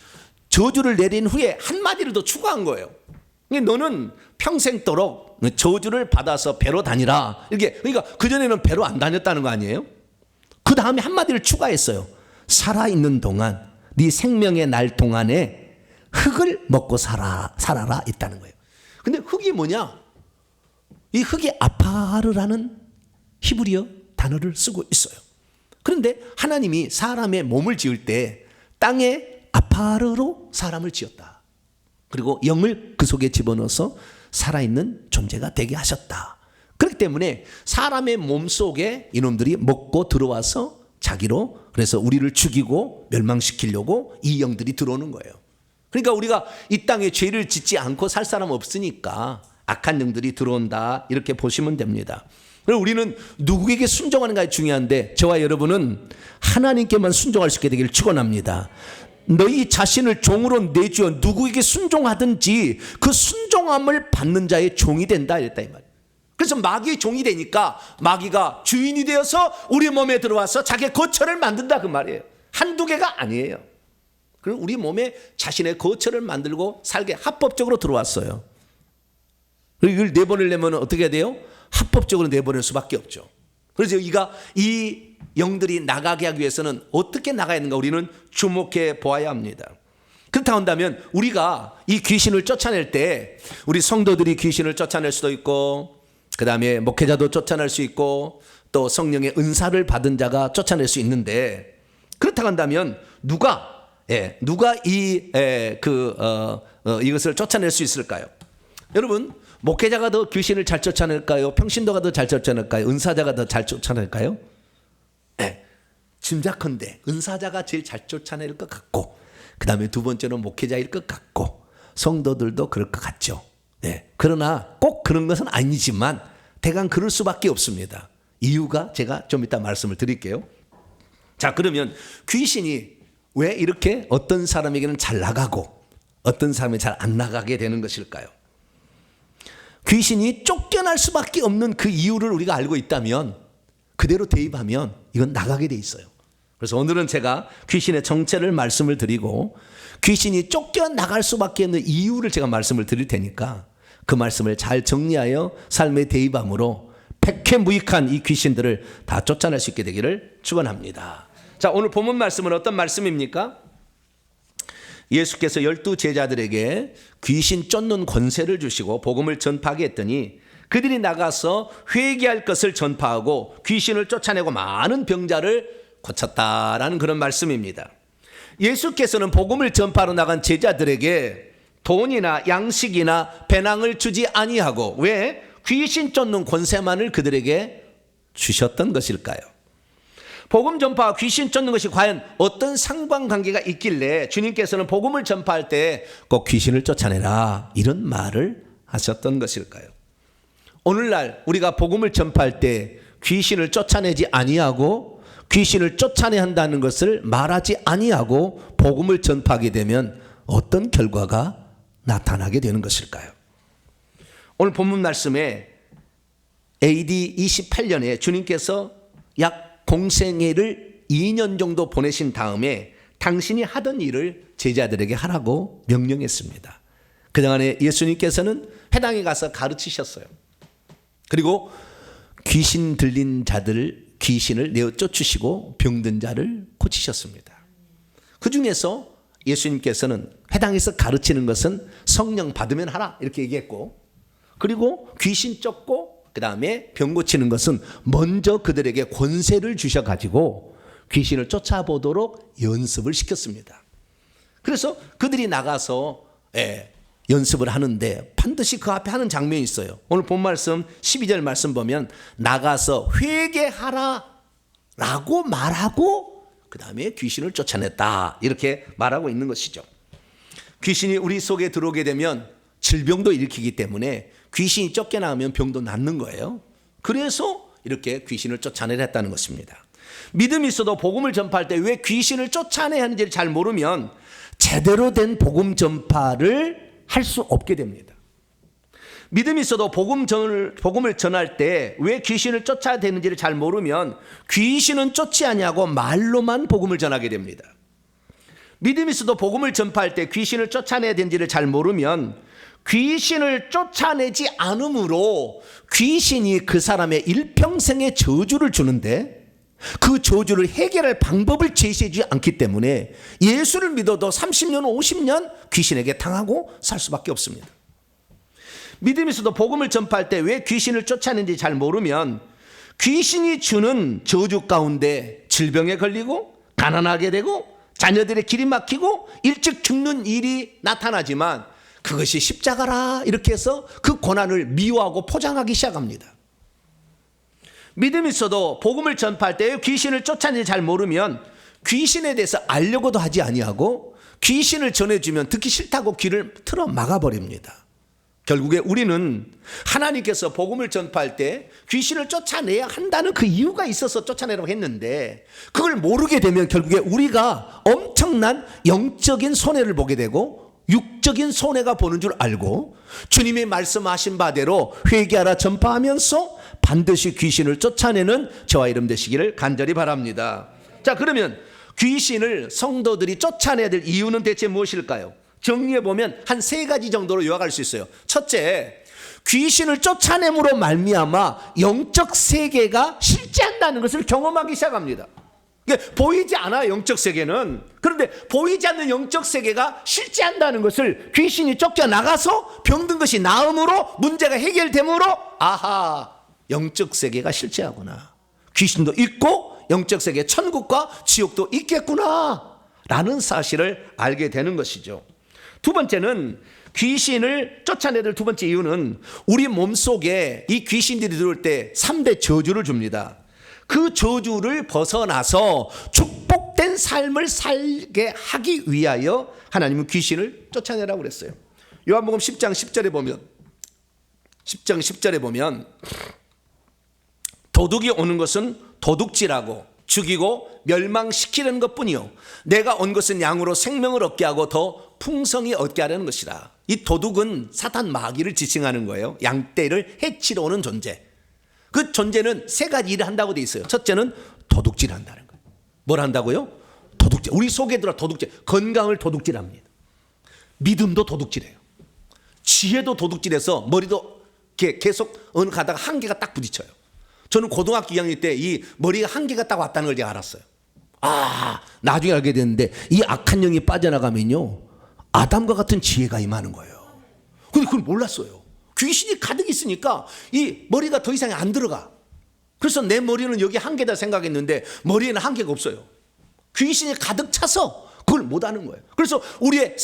Speaker 1: 저주를 내린 후에 한마디를 더 추가한 거예요. 너는 평생도록 저주를 받아서 배로 다니라. 그러니까 그전에는 배로 안 다녔다는 거 아니에요? 그 다음에 한마디를 추가했어요. 살아있는 동안, 네 생명의 날 동안에 흙을 먹고 살아라 있다는 거예요. 근데 흙이 뭐냐? 이 흙이 아파르라는 히브리어 단어를 쓰고 있어요. 그런데 하나님이 사람의 몸을 지을 때 땅에 아파르로 사람을 지었다. 그리고 영을 그 속에 집어넣어서 살아있는 존재가 되게 하셨다. 그렇기 때문에 사람의 몸 속에 이놈들이 먹고 들어와서 자기로, 그래서 우리를 죽이고 멸망시키려고 이 영들이 들어오는 거예요. 그러니까 우리가 이 땅에 죄를 짓지 않고 살 사람 없으니까 악한 영들이 들어온다 이렇게 보시면 됩니다. 그리고 우리는 누구에게 순종하는가가 중요한데, 저와 여러분은 하나님께만 순종할 수 있게 되기를 축원합니다. 너희 자신을 종으로 내주어 누구에게 순종하든지 그 순종함을 받는 자의 종이 된다 이랬다 이 말이에요. 그래서 마귀의 종이 되니까 마귀가 주인이 되어서 우리 몸에 들어와서 자기의 거처를 만든다 그 말이에요. 한두 개가 아니에요. 그리고 우리 몸에 자신의 거처를 만들고 살게 합법적으로 들어왔어요. 이걸 내보내려면 어떻게 해야 돼요? 합법적으로 내보낼 수밖에 없죠. 그래서 이 영들이 나가게 하기 위해서는 어떻게 나가야 하는가 우리는 주목해 보아야 합니다. 그렇다 한다면 우리가 이 귀신을 쫓아낼 때, 우리 성도들이 귀신을 쫓아낼 수도 있고, 그 다음에 목회자도 쫓아낼 수 있고, 또 성령의 은사를 받은 자가 쫓아낼 수 있는데, 그렇다고 한다면 누가 이것을 쫓아낼 수 있을까요? 여러분, 목회자가 더 귀신을 잘 쫓아낼까요? 평신도가 더 잘 쫓아낼까요? 은사자가 더 잘 쫓아낼까요? 짐작컨대 은사자가 제일 잘 쫓아낼 것 같고, 그 다음에 두 번째는 목회자일 것 같고, 성도들도 그럴 것 같죠. 그러나 꼭 그런 것은 아니지만 대강 그럴 수밖에 없습니다. 이유가 제가 좀 이따 말씀을 드릴게요. 자, 그러면 귀신이 왜 이렇게 어떤 사람에게는 잘 나가고 어떤 사람이 잘 안 나가게 되는 것일까요? 귀신이 쫓겨날 수밖에 없는 그 이유를 우리가 알고 있다면, 그대로 대입하면 이건 나가게 돼 있어요. 그래서 오늘은 제가 귀신의 정체를 말씀을 드리고 귀신이 쫓겨나갈 수밖에 없는 이유를 제가 말씀을 드릴 테니까 그 말씀을 잘 정리하여 삶에 대입함으로 백해무익한 이 귀신들을 다 쫓아낼 수 있게 되기를 축원합니다. 자, 오늘 본문 말씀은 어떤 말씀입니까? 예수께서 12 제자들에게 귀신 쫓는 권세를 주시고 복음을 전파하게 했더니 그들이 나가서 회개할 것을 전파하고 귀신을 쫓아내고 많은 병자를 고쳤다라는 그런 말씀입니다. 예수께서는 복음을 전파하러 나간 제자들에게 돈이나 양식이나 배낭을 주지 아니하고 왜 귀신 쫓는 권세만을 그들에게 주셨던 것일까요? 복음 전파와 귀신 쫓는 것이 과연 어떤 상관관계가 있길래 주님께서는 복음을 전파할 때 꼭 귀신을 쫓아내라 이런 말을 하셨던 것일까요? 오늘날 우리가 복음을 전파할 때 귀신을 쫓아내지 아니하고 귀신을 쫓아내야 한다는 것을 말하지 아니하고 복음을 전파하게 되면 어떤 결과가 나타나게 되는 것일까요? 오늘 본문 말씀에 AD 28년에 주님께서 약 공생애를 2년 정도 보내신 다음에 당신이 하던 일을 제자들에게 하라고 명령했습니다. 그동안에 예수님께서는 회당에 가서 가르치셨어요. 그리고 귀신 들린 자들 귀신을 내어 쫓으시고 병든 자를 고치셨습니다. 그 중에서 예수님께서는 회당에서 가르치는 것은 성령 받으면 하라 이렇게 얘기했고, 그리고 귀신 쫓고 그 다음에 병 고치는 것은 먼저 그들에게 권세를 주셔가지고 귀신을 쫓아보도록 연습을 시켰습니다. 그래서 그들이 나가서 연습을 하는데 반드시 그 앞에 하는 장면이 있어요. 오늘 본 말씀 12절 말씀 보면 나가서 회개하라 라고 말하고 그 다음에 귀신을 쫓아냈다 이렇게 말하고 있는 것이죠. 귀신이 우리 속에 들어오게 되면 질병도 일으키기 때문에 귀신이 쫓겨나면 병도 낫는 거예요. 그래서 이렇게 귀신을 쫓아내려 했다는 것입니다. 믿음이 있어도 복음을 전파할 때 왜 귀신을 쫓아내야 하는지를 잘 모르면 제대로 된 복음 전파를 할 수 없게 됩니다. 믿음이 있어도 복음을 전할 때 왜 귀신을 쫓아야 되는지를 잘 모르면 귀신은 쫓지 아니하고 말로만 복음을 전하게 됩니다. 믿음이 있어도 복음을 전파할 때 귀신을 쫓아내야 되는지를 잘 모르면 귀신을 쫓아내지 않으므로 귀신이 그 사람의 일평생의 저주를 주는데 그 저주를 해결할 방법을 제시해주지 않기 때문에 예수를 믿어도 30년 50년 귀신에게 당하고 살 수밖에 없습니다. 믿음이 있어도 복음을 전파할 때 왜 귀신을 쫓아내는지 잘 모르면 귀신이 주는 저주 가운데 질병에 걸리고 가난하게 되고 자녀들의 길이 막히고 일찍 죽는 일이 나타나지만 그것이 십자가라 이렇게 해서 그 고난을 미워하고 포장하기 시작합니다. 믿음이 있어도 복음을 전파할 때 귀신을 쫓아내는지 잘 모르면 귀신에 대해서 알려고도 하지 아니하고 귀신을 전해주면 듣기 싫다고 귀를 틀어 막아버립니다. 결국에 우리는 하나님께서 복음을 전파할 때 귀신을 쫓아내야 한다는 그 이유가 있어서 쫓아내라고 했는데 그걸 모르게 되면 결국에 우리가 엄청난 영적인 손해를 보게 되고 육적인 손해가 보는 줄 알고 주님이 말씀하신 바대로 회개하라 전파하면서 반드시 귀신을 쫓아내는 저와 여러분 되시기를 간절히 바랍니다. 자, 그러면 귀신을 성도들이 쫓아내야 될 이유는 대체 무엇일까요? 정리해보면 한 3가지 정도로 요약할 수 있어요. 첫째, 귀신을 쫓아냄으로 말미암아 영적 세계가 실제한다는 것을 경험하기 시작합니다. 보이지 않아 영적 세계는. 그런데 보이지 않는 영적 세계가 실제한다는 것을 귀신이 쫓겨나가서 병든 것이 나음으로 문제가 해결되므로 아하 영적 세계가 실제하구나. 귀신도 있고 영적 세계 천국과 지옥도 있겠구나 라는 사실을 알게 되는 것이죠. 두 번째는 귀신을 쫓아내는 두 번째 이유는 우리 몸속에 이 귀신들이 들어올 때 3대 저주를 줍니다. 그 저주를 벗어나서 축복된 삶을 살게 하기 위하여 하나님은 귀신을 쫓아내라고 그랬어요. 요한복음 10장 10절에 보면 도둑이 오는 것은 도둑질하고 죽이고 멸망시키는 것뿐이요 내가 온 것은 양으로 생명을 얻게 하고 더 풍성히 얻게 하려는 것이라. 이 도둑은 사탄 마귀를 지칭하는 거예요. 양떼를 해치러 오는 존재. 그 존재는 세 가지 일을 한다고 돼 있어요. 첫째는 도둑질 한다는 거예요. 뭘 한다고요? 도둑질. 우리 속에 들어 도둑질. 건강을 도둑질합니다. 믿음도 도둑질해요. 지혜도 도둑질해서 머리도 계속 어느 가다가 한계가 딱 부딪혀요. 저는 고등학교 2학년 때 이 머리가 한계가 딱 왔다는 걸 제가 알았어요. 나중에 알게 됐는데 이 악한 영이 빠져나가면요 아담과 같은 지혜가 임하는 거예요. 근데 그걸 몰랐어요. 귀신이 가득 있으니까 이 머리가 더 이상 안 들어가. 그래서 내 머리는 여기 한계다 생각했는데 머리에는 한계가 없어요. 귀신이 가득 차서 그걸 못하는 거예요. 그래서 우리의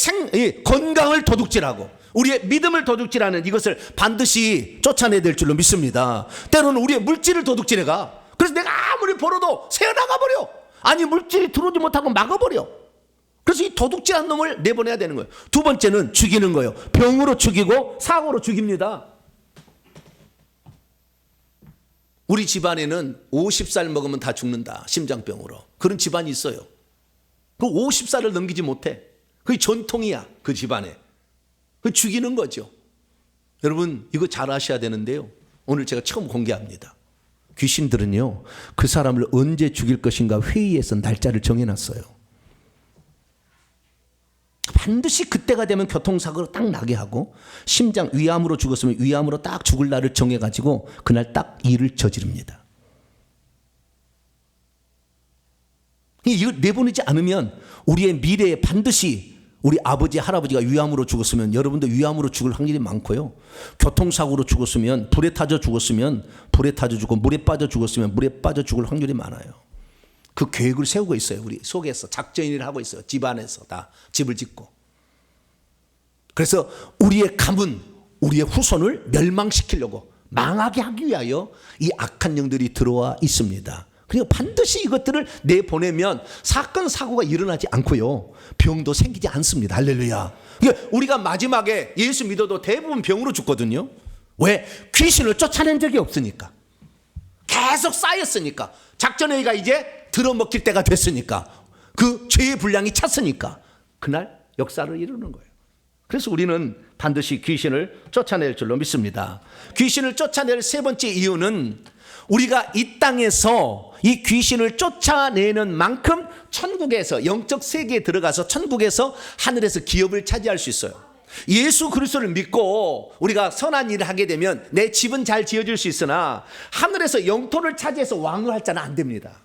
Speaker 1: 건강을 도둑질하고 우리의 믿음을 도둑질하는 이것을 반드시 쫓아내야 될 줄로 믿습니다. 때로는 우리의 물질을 도둑질해가. 그래서 내가 아무리 벌어도 새어나가 버려. 아니 물질이 들어오지 못하고 막아버려. 그래서 이 도둑질한 놈을 내보내야 되는 거예요. 두 번째는 죽이는 거예요. 병으로 죽이고 사고로 죽입니다. 우리 집안에는 50살 먹으면 다 죽는다. 심장병으로. 그런 집안이 있어요. 그 50살을 넘기지 못해. 그게 전통이야. 그 집안에. 그 죽이는 거죠. 여러분 이거 잘 아셔야 되는데요. 오늘 제가 처음 공개합니다. 귀신들은요. 그 사람을 언제 죽일 것인가 회의해서 날짜를 정해놨어요. 반드시 그때가 되면 교통사고로 딱 나게 하고 심장 위암으로 죽었으면 위암으로 딱 죽을 날을 정해가지고 그날 딱 일을 저지릅니다. 이걸 내보내지 않으면 우리의 미래에 반드시 우리 아버지 할아버지가 위암으로 죽었으면 여러분도 위암으로 죽을 확률이 많고요. 교통사고로 죽었으면 불에 타져 죽었으면 불에 타져 죽고 물에 빠져 죽었으면 물에 빠져 죽을 확률이 많아요. 그 계획을 세우고 있어요. 우리 속에서 작전을 하고 있어요. 집안에서 다 집을 짓고. 그래서 우리의 가문, 우리의 후손을 멸망시키려고 망하게 하기 위하여 이 악한 영들이 들어와 있습니다. 그러니까 반드시 이것들을 내보내면 사건 사고가 일어나지 않고요. 병도 생기지 않습니다. 할렐루야. 그러니까 우리가 마지막에 예수 믿어도 대부분 병으로 죽거든요. 왜? 귀신을 쫓아낸 적이 없으니까. 계속 쌓였으니까. 작전회의가 이제 들어먹힐 때가 됐으니까. 그 죄의 분량이 찼으니까. 그날 역사를 이루는 거예요. 그래서 우리는 반드시 귀신을 쫓아낼 줄로 믿습니다. 귀신을 쫓아낼 세 번째 이유는 우리가 이 땅에서 이 귀신을 쫓아내는 만큼 천국에서 영적 세계에 들어가서 천국에서 하늘에서 기업을 차지할 수 있어요. 예수 그리스도를 믿고 우리가 선한 일을 하게 되면 내 집은 잘 지어질 수 있으나 하늘에서 영토를 차지해서 왕을 할 자는 안 됩니다.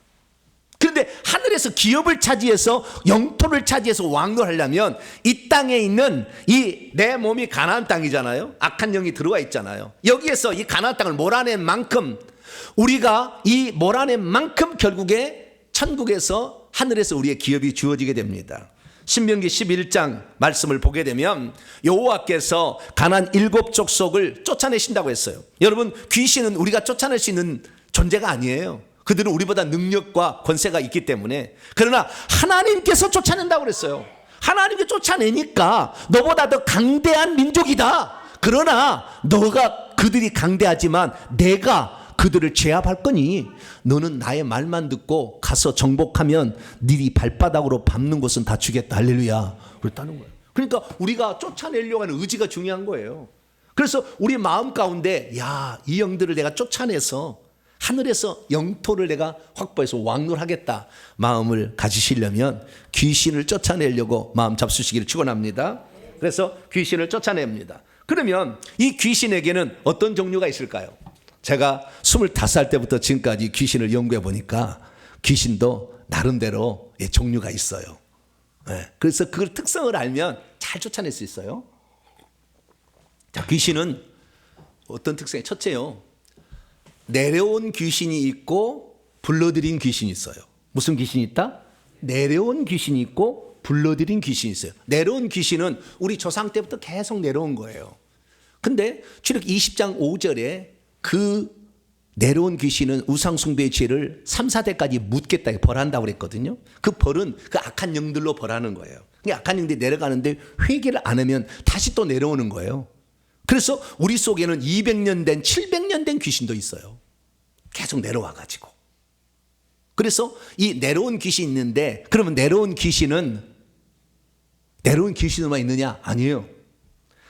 Speaker 1: 그런데 하늘에서 기업을 차지해서 영토를 차지해서 왕을 하려면 이 땅에 있는 이 내 몸이 가나안 땅이잖아요. 악한 영이 들어와 있잖아요. 여기에서 이 가나안 땅을 몰아낸 만큼 우리가 이 몰아낸 만큼 결국에 천국에서 하늘에서 우리의 기업이 주어지게 됩니다. 신명기 11장 말씀을 보게 되면 여호와께서 가나안 7족속을 쫓아내신다고 했어요. 여러분 귀신은 우리가 쫓아낼 수 있는 존재가 아니에요. 그들은 우리보다 능력과 권세가 있기 때문에. 그러나 하나님께서 쫓아낸다고 그랬어요. 하나님께 쫓아내니까 너보다 더 강대한 민족이다. 그러나 너가 그들이 강대하지만 내가 그들을 제압할 거니 너는 나의 말만 듣고 가서 정복하면 네 발바닥으로 밟는 곳은 다 주겠다. 할렐루야. 그랬다는 거예요. 그러니까 우리가 쫓아내려고 하는 의지가 중요한 거예요. 그래서 우리 마음 가운데 이 영들을 내가 쫓아내서 하늘에서 영토를 내가 확보해서 왕노하겠다 마음을 가지시려면 귀신을 쫓아내려고 마음 잡수시기를 축원합니다. 그래서 귀신을 쫓아냅니다. 그러면 이 귀신에게는 어떤 종류가 있을까요? 제가 25살 때부터 지금까지 귀신을 연구해 보니까 귀신도 나름대로 종류가 있어요. 그래서 그 특성을 알면 잘 쫓아낼 수 있어요. 자, 귀신은 어떤 특성이? 첫째요, 내려온 귀신이 있고 불러들인 귀신이 있어요. 무슨 귀신이 있다? 내려온 귀신이 있고 불러들인 귀신이 있어요. 내려온 귀신은 우리 조상 때부터 계속 내려온 거예요. 근데 출애굽 20장 5절에 그 내려온 귀신은 우상숭배의 죄를 3, 4대까지 묻겠다 벌한다고 그랬거든요. 그 벌은 그 악한 영들로 벌하는 거예요. 악한 영들이 내려가는데 회개를 안 하면 다시 또 내려오는 거예요. 그래서 우리 속에는 200년 된 700년 된 귀신도 있어요. 계속 내려와 가지고. 그래서 이 내려온 귀신이 있는데, 그러면 내려온 귀신은 내려온 귀신만 있느냐? 아니에요.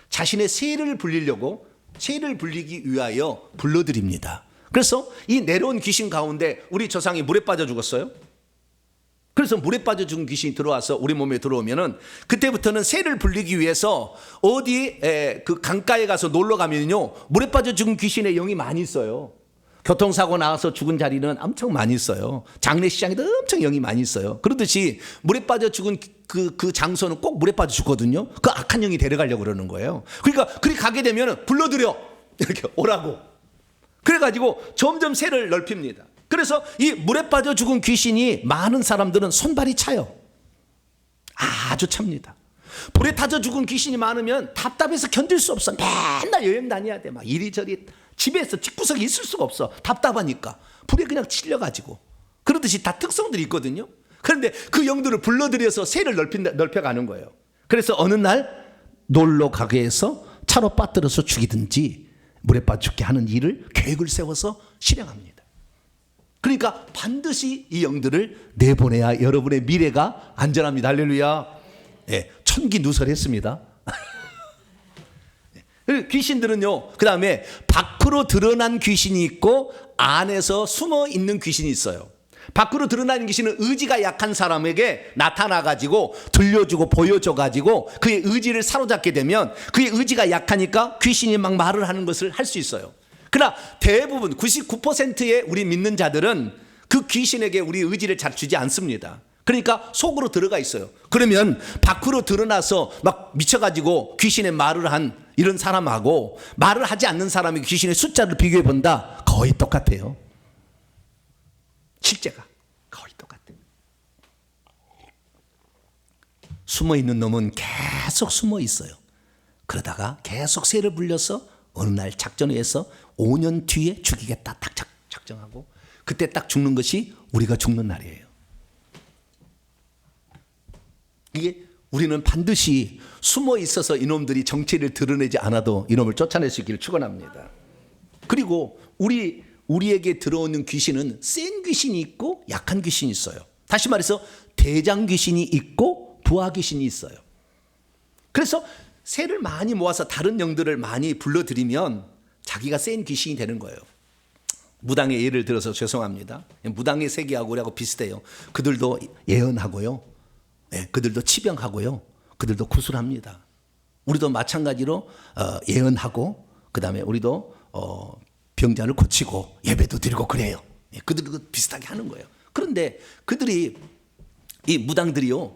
Speaker 1: 자신의 세를 불리려고, 세를 불리기 위하여 불러들입니다. 그래서 이 내려온 귀신 가운데 우리 조상이 물에 빠져 죽었어요. 그래서 물에 빠져 죽은 귀신이 들어와서 우리 몸에 들어오면은 그때부터는 새를 불리기 위해서 어디 그 강가에 가서 놀러 가면요, 물에 빠져 죽은 귀신의 영이 많이 있어요. 교통사고 나와서 죽은 자리는 엄청 많이 있어요. 장례식장에도 엄청 영이 많이 있어요. 그러듯이 물에 빠져 죽은 그 장소는 꼭 물에 빠져 죽거든요. 그 악한 영이 데려가려고 그러는 거예요. 그러니까 그리 가게 되면 불러들여 이렇게 오라고. 그래가지고 점점 새를 넓힙니다. 그래서 이 물에 빠져 죽은 귀신이 많은 사람들은 손발이 차요. 아주 찹니다. 불에 타져 죽은 귀신이 많으면 답답해서 견딜 수 없어. 맨날 여행 다녀야 돼. 막 이리저리 집에서 집구석에 있을 수가 없어. 답답하니까. 불에 그냥 찔려가지고. 그러듯이 다 특성들이 있거든요. 그런데 그 영들을 불러들여서 새를 넓혀가는 거예요. 그래서 어느 날 놀러 가게 해서 차로 빠뜨려서 죽이든지 물에 빠져 죽게 하는 일을 계획을 세워서 실행합니다. 그러니까 반드시 이 영들을 내보내야 여러분의 미래가 안전합니다. 할렐루야. 네, 천기 누설했습니다. 귀신들은요, 그 다음에 밖으로 드러난 귀신이 있고 안에서 숨어 있는 귀신이 있어요. 밖으로 드러나는 귀신은 의지가 약한 사람에게 나타나가지고 들려주고 보여줘가지고 그의 의지를 사로잡게 되면 그의 의지가 약하니까 귀신이 막 말을 하는 것을 할 수 있어요. 그러나 대부분 99%의 우리 믿는 자들은 그 귀신에게 우리 의지를 잘 주지 않습니다. 그러니까 속으로 들어가 있어요. 그러면 밖으로 드러나서 막 미쳐가지고 귀신의 말을 한 이런 사람하고 말을 하지 않는 사람이 귀신의 숫자를 비교해 본다. 거의 똑같아요. 실제가 거의 똑같아요. 숨어 있는 놈은 계속 숨어 있어요. 그러다가 계속 새를 불려서 어느 날 작전해서 5년 뒤에 죽이겠다 딱 작정하고 그때 딱 죽는 것이 우리가 죽는 날이에요. 이게 우리는 반드시 숨어 있어서 이놈들이 정체를 드러내지 않아도 이놈을 쫓아낼 수 있기를 축원합니다. 그리고 우리에게 들어오는 귀신은 센 귀신이 있고 약한 귀신이 있어요. 다시 말해서 대장 귀신이 있고 부하 귀신이 있어요. 그래서 새를 많이 모아서 다른 영들을 많이 불러들이면 자기가 센 귀신이 되는 거예요. 무당의 예를 들어서 죄송합니다. 무당의 세계하고 우리하고 비슷해요. 그들도 예언하고요. 네, 그들도 치병하고요. 그들도 구술합니다. 우리도 마찬가지로 예언하고 그 다음에 우리도 병자를 고치고 예배도 드리고 그래요. 예, 그들도 비슷하게 하는 거예요. 그런데 그들이 이 무당들이요.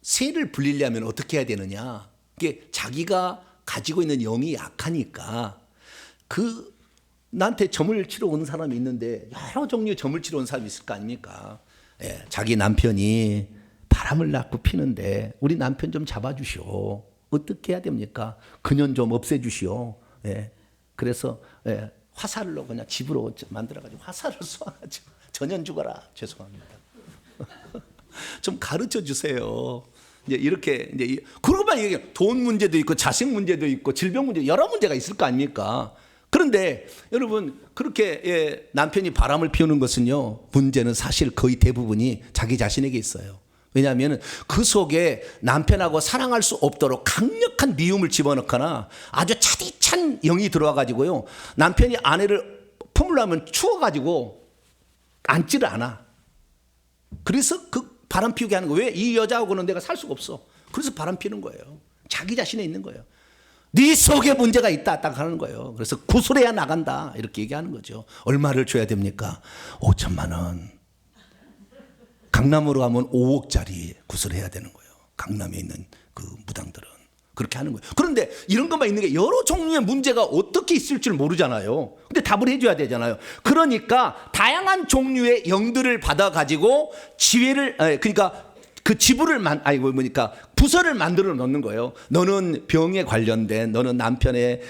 Speaker 1: 새를 불리려면 어떻게 해야 되느냐. 이게 자기가 가지고 있는 영이 약하니까 나한테 점을 치러 오는 사람이 있는데 여러 종류의 점을 치러 오는 사람이 있을 거 아닙니까? 예, 자기 남편이 바람을 낳고 피는데 우리 남편 좀 잡아주시오. 어떻게 해야 됩니까? 그년 좀 없애주시오. 예, 그래서 화살로 그냥 집으로 만들어가지고 화살을 쏘아가지고 전년 죽어라. 죄송합니다. 좀 가르쳐 주세요. 이제 이렇게 이제 그러고만 얘기해요. 돈 문제도 있고 자식 문제도 있고 질병 문제 여러 문제가 있을 거 아닙니까? 그런데 여러분 그렇게 남편이 바람을 피우는 것은요, 문제는 사실 거의 대부분이 자기 자신에게 있어요. 왜냐하면 그 속에 남편하고 사랑할 수 없도록 강력한 미움을 집어넣거나 아주 차디찬 영이 들어와 가지고요, 남편이 아내를 품으려면 추워가지고 앉지를 않아. 그래서 그 바람 피우게 하는 거예요. 왜? 이 여자하고는 내가 살 수가 없어. 그래서 바람 피우는 거예요. 자기 자신에 있는 거예요. 네 속에 문제가 있다 딱 하는 거예요. 그래서 구술해야 나간다 이렇게 얘기하는 거죠. 얼마를 줘야 됩니까? 5천만 원. 강남으로 가면 5억짜리 구술해야 되는 거예요. 강남에 있는 그 무당들은 그렇게 하는 거예요. 그런데 이런 것만 있는 게 여러 종류의 문제가 어떻게 있을 줄 모르잖아요. 근데 답을 해줘야 되잖아요. 그러니까 다양한 종류의 영들을 받아가지고 지혜를, 그러니까 그 지부를 부서를 만들어 놓는 거예요. 너는 병에 관련된, 너는 남편의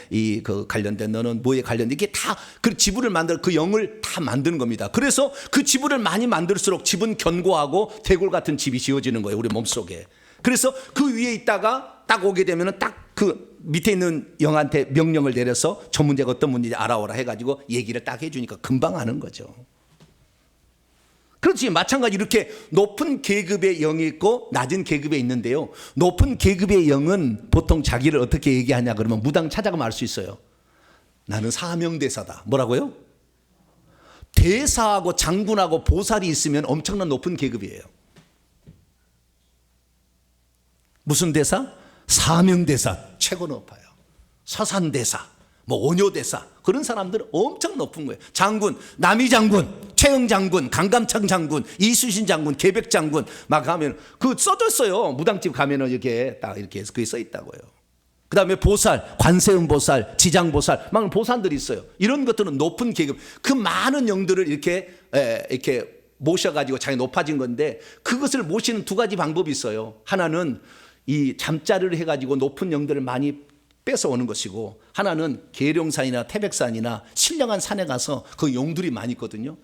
Speaker 1: 그 관련된, 너는 뭐에 관련된, 이게 다 그 지부를 만들어 그 영을 다 만드는 겁니다. 그래서 그 지부를 많이 만들수록 집은 견고하고 대골 같은 집이 지어지는 거예요, 우리 몸속에. 그래서 그 위에 있다가 딱 오게 되면은 딱 그 밑에 있는 영한테 명령을 내려서 저 문제가 어떤 문제인지 알아오라 해가지고 얘기를 딱 해주니까 금방 아는 거죠. 그렇지. 마찬가지 이렇게 높은 계급의 영이 있고 낮은 계급에 있는데요. 높은 계급의 영은 보통 자기를 어떻게 얘기하냐 그러면 무당 찾아가면 알 수 있어요. 나는 사명대사다. 뭐라고요? 대사하고 장군하고 보살이 있으면 엄청난 높은 계급이에요. 무슨 대사? 사명대사 최고 높아요. 서산대사, 뭐 원효대사, 그런 사람들은 엄청 높은 거예요. 장군, 남이 장군, 최영 장군, 강감창 장군, 이수신 장군, 계백 장군 막 하면 그 써졌어요. 무당집 가면은 이렇게 딱 이렇게 해서 그게 써 있다고요. 그 다음에 보살, 관세음 보살, 지장 보살, 막 보살들이 있어요. 이런 것들은 높은 계급, 그 많은 영들을 이렇게 모셔가지고 자기 높아진 건데, 그것을 모시는 두 가지 방법이 있어요. 하나는 이 잠자리를 해가지고 높은 영들을 많이 뺏어오는 것이고, 하나는 계룡산이나 태백산이나 신령한 산에 가서 그 용들이 많이 있거든요.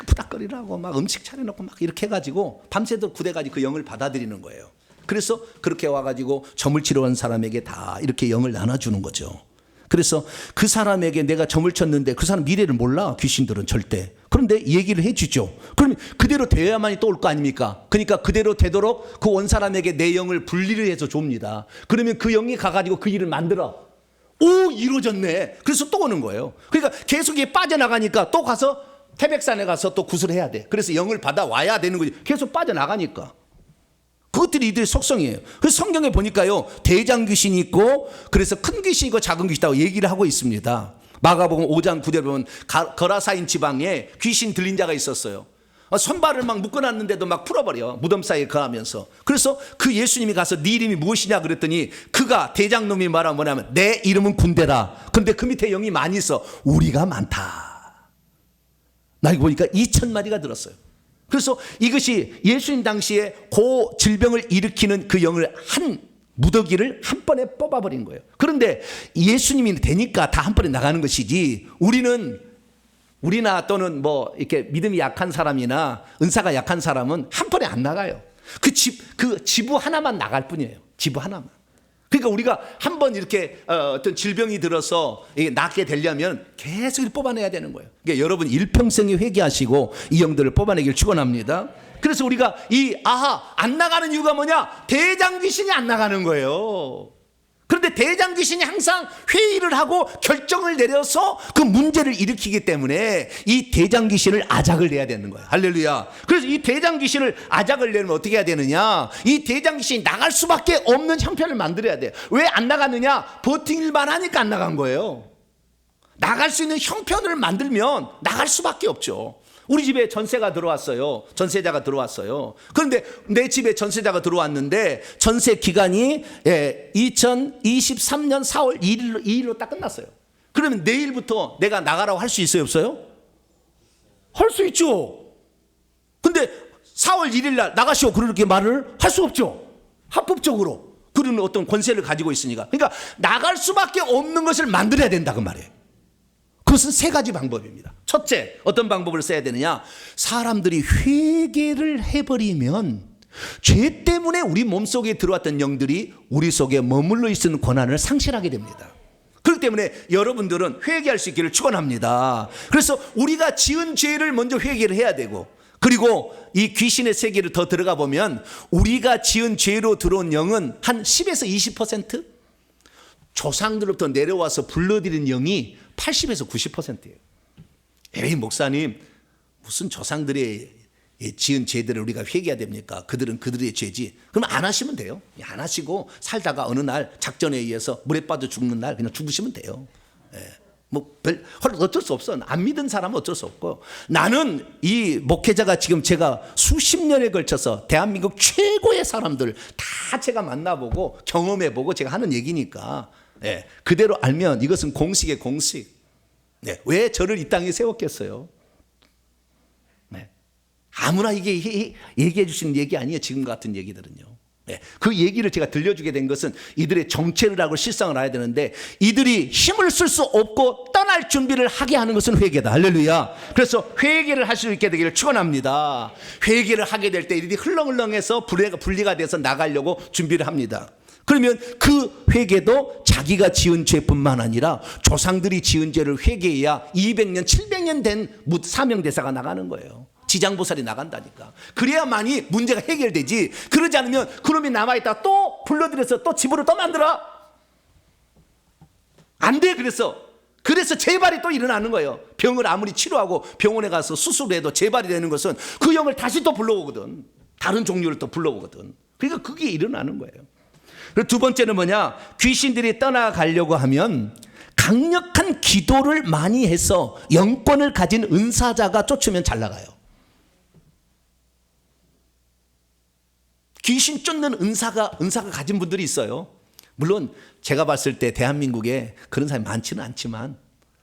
Speaker 1: 부닥거리라고 막 음식 차려놓고 막 이렇게 해가지고 밤새도록 구대가지고 그 영을 받아들이는 거예요. 그래서 그렇게 와가지고 점을 치러 온 사람에게 다 이렇게 영을 나눠주는 거죠. 그래서 그 사람에게 내가 점을 쳤는데 그 사람 미래를 몰라, 귀신들은 절대. 그런데 얘기를 해주죠. 그러면 그대로 되어야만이 또 올 거 아닙니까? 그러니까 그대로 되도록 그 온 사람에게 내 영을 분리를 해서 줍니다. 그러면 그 영이 가가지고 그 일을 만들어. 오, 이루어졌네. 그래서 또 오는 거예요. 그러니까 계속 이게 빠져나가니까 또 가서 태백산에 가서 또 구슬해야 돼. 그래서 영을 받아와야 되는 거지. 계속 빠져나가니까. 그것들이 이들의 속성이에요. 그래서 성경에 보니까요, 대장 귀신이 있고, 그래서 큰 귀신이 있고 작은 귀신이 있다고 얘기를 하고 있습니다. 마가복음 5장 9절에 보면 거라사인 지방에 귀신 들린 자가 있었어요. 손발을 막 묶어놨는데도 막 풀어버려, 무덤 사이에 거하면서. 그래서 그 예수님이 가서 네 이름이 무엇이냐 그랬더니 그가, 대장놈이 말하면 뭐냐면 내 이름은 군대라. 그런데 그 밑에 영이 많이 있어. 우리가 많다. 나 이거 보니까 2,000마리가 들었어요. 그래서 이것이 예수님 당시에 그 질병을 일으키는 그 영을 한 무더기를 한 번에 뽑아버린 거예요. 그런데 예수님이 되니까 다 한 번에 나가는 것이지, 우리나 또는 뭐 이렇게 믿음이 약한 사람이나 은사가 약한 사람은 한 번에 안 나가요. 그 지부 하나만 나갈 뿐이에요. 지부 하나만. 그러니까 우리가 한 번 이렇게 어떤 질병이 들어서 낫게 되려면 계속 뽑아내야 되는 거예요. 그러니까 여러분 일평생에 회개하시고 이 영들을 뽑아내길 축원합니다. 그래서 우리가 안 나가는 이유가 뭐냐? 대장 귀신이 안 나가는 거예요. 그런데 대장 귀신이 항상 회의를 하고 결정을 내려서 그 문제를 일으키기 때문에 이 대장 귀신을 아작을 내야 되는 거예요. 할렐루야. 그래서 이 대장 귀신을 아작을 내면 어떻게 해야 되느냐? 이 대장 귀신이 나갈 수밖에 없는 형편을 만들어야 돼요. 왜 안 나갔느냐? 버팅일만 하니까 안 나간 거예요. 나갈 수 있는 형편을 만들면 나갈 수밖에 없죠. 우리 집에 전세가 들어왔어요. 전세자가 들어왔어요. 그런데 내 집에 전세자가 들어왔는데 전세 기간이 2023년 4월 2일로 딱 끝났어요. 그러면 내일부터 내가 나가라고 할 수 있어요, 없어요? 할 수 있죠. 근데 4월 1일 날 나가시오 그렇게 말을 할 수 없죠. 합법적으로. 그런 어떤 권세를 가지고 있으니까. 그러니까 나갈 수밖에 없는 것을 만들어야 된다 그 말이에요. 그것은 세 가지 방법입니다. 첫째, 어떤 방법을 써야 되느냐? 사람들이 회개를 해버리면 죄 때문에 우리 몸속에 들어왔던 영들이 우리 속에 머물러 있는 권한을 상실하게 됩니다. 그렇기 때문에 여러분들은 회개할 수 있기를 축원합니다. 그래서 우리가 지은 죄를 먼저 회개를 해야 되고, 그리고 이 귀신의 세계를 더 들어가 보면 우리가 지은 죄로 들어온 영은 한 10에서 20%? 조상들로부터 내려와서 불러들인 영이 80에서 90%예요. 에이 목사님, 무슨 조상들의 지은 죄들을 우리가 회개해야 됩니까? 그들은 그들의 죄지. 그럼 안 하시면 돼요. 안 하시고 살다가 어느 날 작전에 의해서 물에 빠져 죽는 날 그냥 죽으시면 돼요. 어쩔 수 없어. 안 믿은 사람은 어쩔 수 없고, 나는 이 목회자가 지금 제가 수십 년에 걸쳐서 대한민국 최고의 사람들 다 제가 만나보고 경험해보고 제가 하는 얘기니까, 예, 그대로 알면 이것은 공식의 공식. 네, 왜 저를 이 땅에 세웠겠어요? 네, 아무나 이게 얘기해 주시는 얘기 아니에요. 지금 같은 얘기들은요. 네, 그 얘기를 제가 들려주게 된 것은 이들의 정체를 하고 실상을 알아야 되는데, 이들이 힘을 쓸 수 없고 떠날 준비를 하게 하는 것은 회개다. 할렐루야. 그래서 회개를 할 수 있게 되기를 축원합니다. 회개를 하게 될 때 이들이 흘렁흘렁해서 분리가 돼서 나가려고 준비를 합니다. 그러면 그 회개도 자기가 지은 죄뿐만 아니라 조상들이 지은 죄를 회개해야 200년 700년 된 사명대사가 나가는 거예요. 지장보살이 나간다니까. 그래야만이 문제가 해결되지. 그러지 않으면 그놈이 남아있다가 또 불러들여서 또 집으로 또 만들어. 안 돼. 그래서 재발이 또 일어나는 거예요. 병을 아무리 치료하고 병원에 가서 수술해도 재발이 되는 것은 그 영을 다시 또 불러오거든. 다른 종류를 또 불러오거든. 그러니까 그게 일어나는 거예요. 그리고 두 번째는 뭐냐? 귀신들이 떠나가려고 하면 강력한 기도를 많이 해서 영권을 가진 은사자가 쫓으면 잘 나가요. 귀신 쫓는 은사가 가진 분들이 있어요. 물론 제가 봤을 때 대한민국에 그런 사람이 많지는 않지만,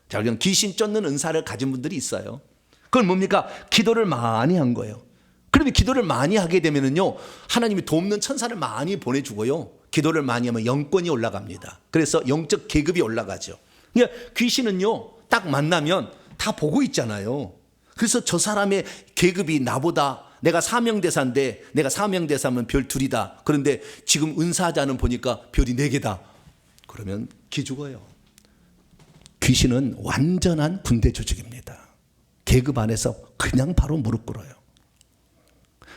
Speaker 1: 자, 그냥 귀신 쫓는 은사를 가진 분들이 있어요. 그건 뭡니까? 기도를 많이 한 거예요. 그러면 기도를 많이 하게 되면은요, 하나님이 돕는 천사를 많이 보내주고요, 기도를 많이 하면 영권이 올라갑니다. 그래서 영적 계급이 올라가죠. 그러니까 귀신은요, 딱 만나면 다 보고 있잖아요. 그래서 저 사람의 계급이 나보다, 내가 사명대사인데 내가 사명대사면 별 2이다. 그런데 지금 은사자는 보니까 별이 4개다. 그러면 기죽어요. 귀신은 완전한 군대 조직입니다. 계급 안에서 그냥 바로 무릎 꿇어요.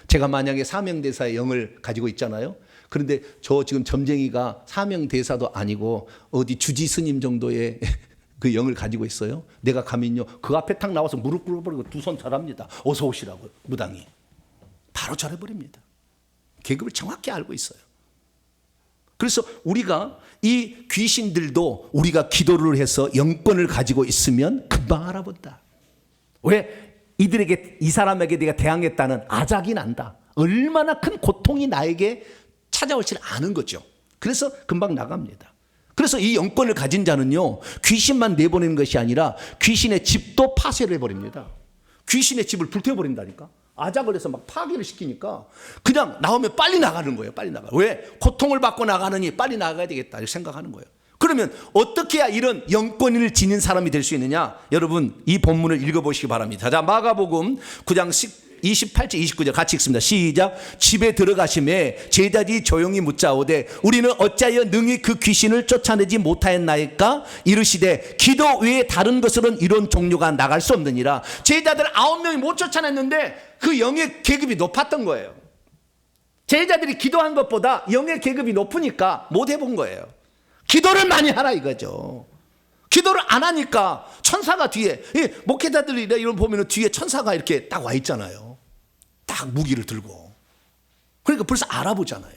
Speaker 1: 제가 만약에 사명대사의 영을 가지고 있잖아요. 그런데 저 지금 점쟁이가 사명대사도 아니고 어디 주지 스님 정도의 그 영을 가지고 있어요. 내가 가면요, 그 앞에 탁 나와서 무릎 꿇어버리고 2손 절합니다. 어서 오시라고, 무당이. 바로 절해버립니다. 계급을 정확히 알고 있어요. 그래서 우리가 이 귀신들도 우리가 기도를 해서 영권을 가지고 있으면 금방 알아본다. 왜? 이들에게, 이 사람에게 내가 대항했다는 아작이 난다. 얼마나 큰 고통이 나에게 찾아올지를 아는 거죠. 그래서 금방 나갑니다. 그래서 이 영권을 가진 자는요, 귀신만 내보내는 것이 아니라 귀신의 집도 파쇄를 해버립니다. 귀신의 집을 불태워버린다니까. 아작을 해서 막 파괴를 시키니까 그냥 나오면 빨리 나가는 거예요. 빨리 나가. 왜? 고통을 받고 나가느니 빨리 나가야 되겠다 이렇게 생각하는 거예요. 그러면 어떻게 해야 이런 영권을 지닌 사람이 될 수 있느냐? 여러분, 이 본문을 읽어보시기 바랍니다. 자, 마가복음 9장 28절 29절 같이 읽습니다. 시작. 집에 들어가심에 제자들이 조용히 묻자오되 우리는 어찌하여 능히 그 귀신을 쫓아내지 못하였나이까? 이르시되 기도 외에 다른 것으로는 이런 종류가 나갈 수 없느니라. 제자들 9명이 못 쫓아냈는데 그 영의 계급이 높았던 거예요. 제자들이 기도한 것보다 영의 계급이 높으니까 못 해본 거예요. 기도를 많이 하라 이거죠. 기도를 안 하니까 천사가 뒤에, 목회자들이 이런 보면은 뒤에 천사가 이렇게 딱 와 있잖아요. 딱 무기를 들고. 그러니까 벌써 알아보잖아요.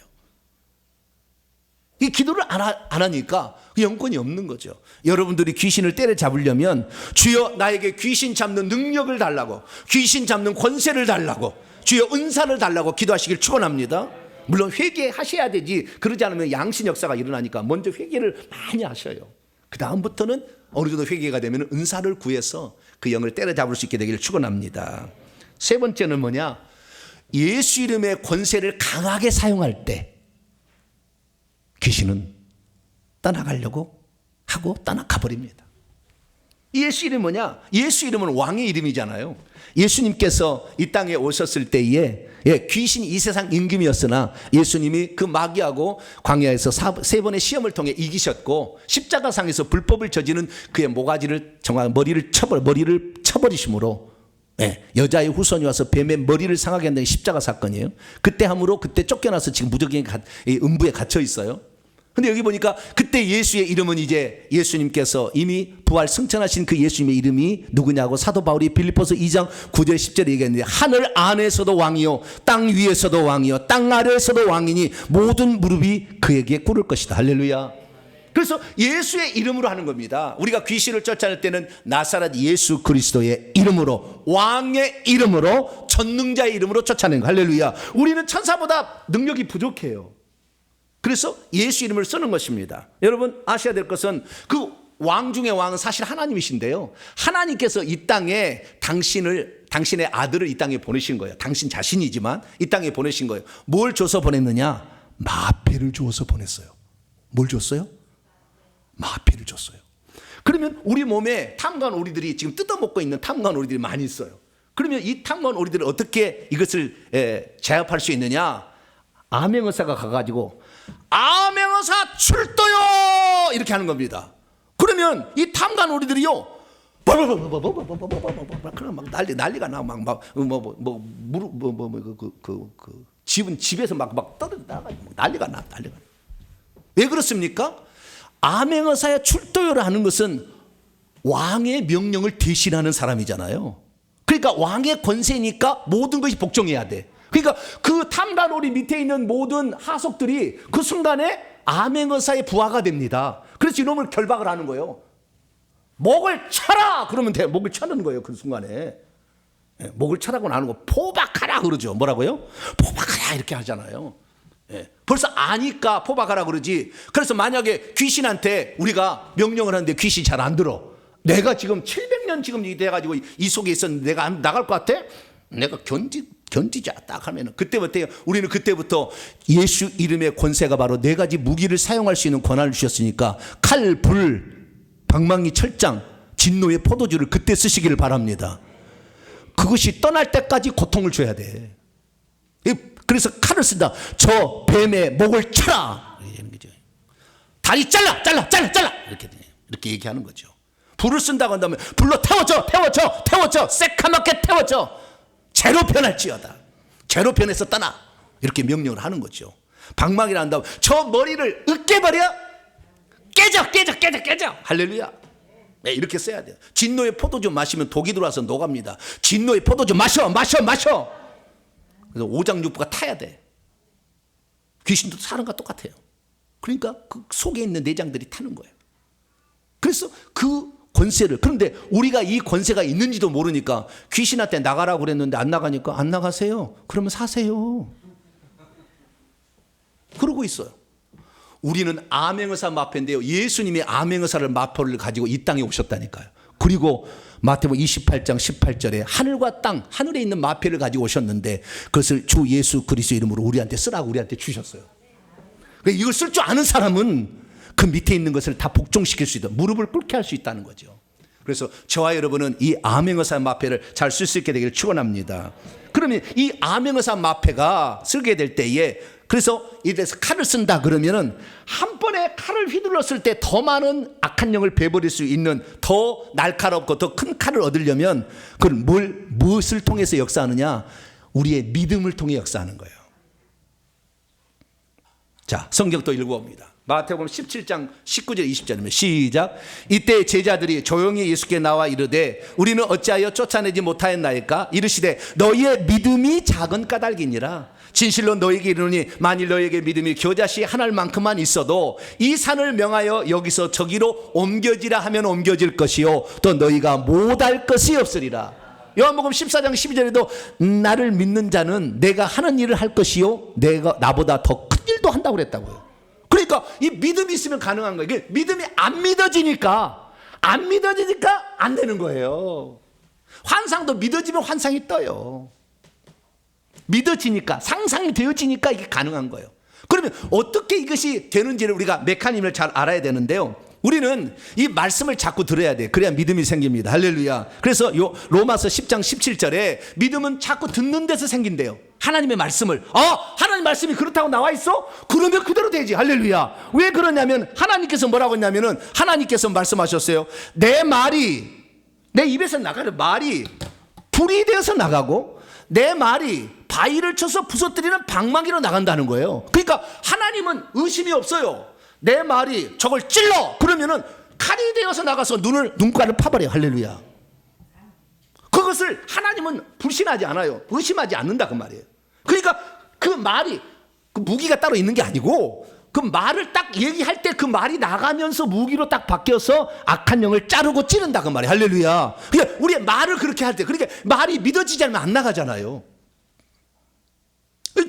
Speaker 1: 이 기도를 안 하니까 그 영권이 없는 거죠. 여러분들이 귀신을 때려잡으려면 주여 나에게 귀신 잡는 능력을 달라고, 귀신 잡는 권세를 달라고, 주여 은사를 달라고 기도하시길 축원합니다. 물론 회개하셔야 되지. 그러지 않으면 양신 역사가 일어나니까 먼저 회개를 많이 하셔요. 그 다음부터는 어느 정도 회개가 되면 은사를 구해서 그 영을 때려잡을 수 있게 되기를 축원합니다. 세 번째는 뭐냐? 예수 이름의 권세를 강하게 사용할 때 귀신은 떠나가려고 하고 떠나가버립니다. 예수 이름이 뭐냐? 예수 이름은 왕의 이름이잖아요. 예수님께서 이 땅에 오셨을 때에 귀신이 이 세상 임금이었으나 예수님이 그 마귀하고 광야에서 3번의 시험을 통해 이기셨고 십자가상에서 불법을 저지른 그의 모가지를 정확히 머리를 쳐버리심으로 여자의 후손이 와서 뱀의 머리를 상하게 한다는 십자가 사건이에요. 그때 함으로 그때 쫓겨나서 지금 무적의 음부에 갇혀 있어요. 근데 여기 보니까 그때 예수의 이름은 이제 예수님께서 이미 부활 승천하신 그 예수님의 이름이 누구냐고 사도 바울이 빌립보서 2장 9절 10절에 얘기했는데 하늘 안에서도 왕이요 땅 위에서도 왕이요 땅 아래에서도 왕이니 모든 무릎이 그에게 꿇을 것이다. 할렐루야. 그래서 예수의 이름으로 하는 겁니다. 우리가 귀신을 쫓아낼 때는 나사렛 예수 그리스도의 이름으로, 왕의 이름으로, 전능자의 이름으로 쫓아내는 거. 할렐루야. 우리는 천사보다 능력이 부족해요. 그래서 예수 이름을 쓰는 것입니다. 여러분 아셔야 될 것은 그 왕 중의 왕은 사실 하나님이신데요, 하나님께서 이 땅에 당신의 아들을 이 땅에 보내신 거예요. 당신 자신이지만 이 땅에 보내신 거예요. 뭘 줘서 보냈느냐? 마패를 주어서 보냈어요. 뭘 줬어요? 마패를 줬어요. 그러면 우리 몸에 탐관 오리들이 지금 뜯어먹고 있는 탐관 오리들이 많이 있어요. 그러면 이 탐관 오리들을 어떻게 이것을 제압할 수 있느냐? 암행어사가 가가지고 암행어사 출도요 이렇게 하는 겁니다. 그러면 이 탐관 오리들이요 그냥 막 난리가 나. 집에서 막 떠들다가지고 난리가 나. 왜 그렇습니까? 암행어사의 출도요를 하는 것은 왕의 명령을 대신하는 사람이잖아요. 그러니까 왕의 권세니까 모든 것이 복종해야 돼. 그러니까 그 탐관오리 밑에 있는 모든 하속들이 그 순간에 암행어사의 부하가 됩니다. 그래서 이놈을 결박을 하는 거예요. 목을 쳐라 그러면 돼. 목을 쳐는 거예요. 그 순간에 목을 쳐라고 하는 거 포박하라 그러죠. 뭐라고요? 포박하라 이렇게 하잖아요. 벌써 아니까 포박하라 그러지. 그래서 만약에 귀신한테 우리가 명령을 하는데 귀신이 잘 안 들어. 내가 지금 700년 지금 돼가지고 이 속에 있었는데 내가 안 나갈 것 같아? 내가 견디자 딱 하면은 그때부터 우리는 그때부터 예수 이름의 권세가 바로 네 가지 무기를 사용할 수 있는 권한을 주셨으니까 칼, 불, 방망이, 철장, 진노의 포도주를 그때 쓰시기를 바랍니다. 그것이 떠날 때까지 고통을 줘야 돼. 그래서 칼을 쓴다. 저 뱀의 목을 쳐라. 다리 잘라 이렇게 얘기하는 거죠. 불을 쓴다고 한다면 불로 태워줘 새카맣게 태워줘. 재로 변할지어다. 재로 변해서 떠나. 이렇게 명령을 하는 거죠. 방망이를 한다면 저 머리를 으깨버려. 깨져. 할렐루야. 네, 이렇게 써야 돼요. 진노의 포도주 마시면 독이 들어와서 녹합니다. 진노의 포도주 마셔. 그래서 오장육부가 타야 돼. 귀신도 사람과 똑같아요. 그러니까 그 속에 있는 내장들이 타는 거예요. 그래서 그 권세를, 그런데 우리가 이 권세가 있는지도 모르니까 귀신한테 나가라고 그랬는데 안 나가니까 안 나가세요. 그러면 사세요. 그러고 있어요. 우리는 암행어사 마패인데요, 예수님이 암행어사를 마패를 가지고 이 땅에 오셨다니까요. 그리고 마태복음 28장 18절에 하늘과 땅, 하늘에 있는 마패를 가지고 오셨는데 그것을 주 예수 그리스도 이름으로 우리한테 쓰라고 우리한테 주셨어요. 그러니까 이걸 쓸 줄 아는 사람은 그 밑에 있는 것을 다 복종시킬 수 있다. 무릎을 꿇게 할 수 있다는 거죠. 그래서 저와 여러분은 이 암행어사 마패를 잘 쓸 수 있게 되기를 축원합니다. 그러면 이 암행어사 마패가 쓰게 될 때에, 그래서 이래서 칼을 쓴다 그러면은 한 번에 칼을 휘둘렀을 때 더 많은 악한 영을 베버릴 수 있는 더 날카롭고 더 큰 칼을 얻으려면 그걸 무엇을 통해서 역사하느냐? 우리의 믿음을 통해 역사하는 거예요. 자, 성경 또 읽어봅니다. 마태복음 17장 19절 20절이면 시작. 이때 제자들이 조용히 예수께 나와 이르되 우리는 어찌하여 쫓아내지 못하였나이까? 이르시되 너희의 믿음이 작은 까닭이니라. 진실로 너희에게 이르노니 만일 너희에게 믿음이 겨자씨 하나만큼만 있어도 이 산을 명하여 여기서 저기로 옮겨지라 하면 옮겨질 것이요 또 너희가 못할 것이 없으리라. 요한복음 14장 12절에도 나를 믿는 자는 내가 하는 일을 할 것이요 내가 나보다 더 큰 일도 한다고 그랬다고요. 그러니까 이 믿음이 있으면 가능한 거예요. 이게 믿음이 안 믿어지니까 안 되는 거예요. 환상도 믿어지면 환상이 떠요. 믿어지니까, 상상이 되어지니까 이게 가능한 거예요. 그러면 어떻게 이것이 되는지를 우리가 메커니즘을 잘 알아야 되는데요, 우리는 이 말씀을 자꾸 들어야 돼. 그래야 믿음이 생깁니다. 할렐루야. 그래서 요 로마서 10장 17절에 믿음은 자꾸 듣는 데서 생긴대요. 하나님의 말씀을. 하나님 말씀이 그렇다고 나와 있어? 그러면 그대로 되지. 할렐루야. 왜 그러냐면 하나님께서 뭐라고 했냐면은 하나님께서 말씀하셨어요. 내 말이, 내 입에서 나가는 말이 불이 되어서 나가고 내 말이 바위를 쳐서 부서뜨리는 방망이로 나간다는 거예요. 그러니까 하나님은 의심이 없어요. 내 말이 저걸 찔러 그러면은 칼이 되어서 나가서 눈가를 파버려요. 할렐루야. 그것을 하나님은 불신하지 않아요. 의심하지 않는다 그 말이에요. 그러니까 그 말이 그 무기가 따로 있는 게 아니고 그 말을 딱 얘기할 때 그 말이 나가면서 무기로 딱 바뀌어서 악한 영을 자르고 찌른다 그 말이에요. 할렐루야. 그러니까 우리 말을 그렇게 할 때, 그러니까 말이 믿어지지 않으면 안 나가잖아요.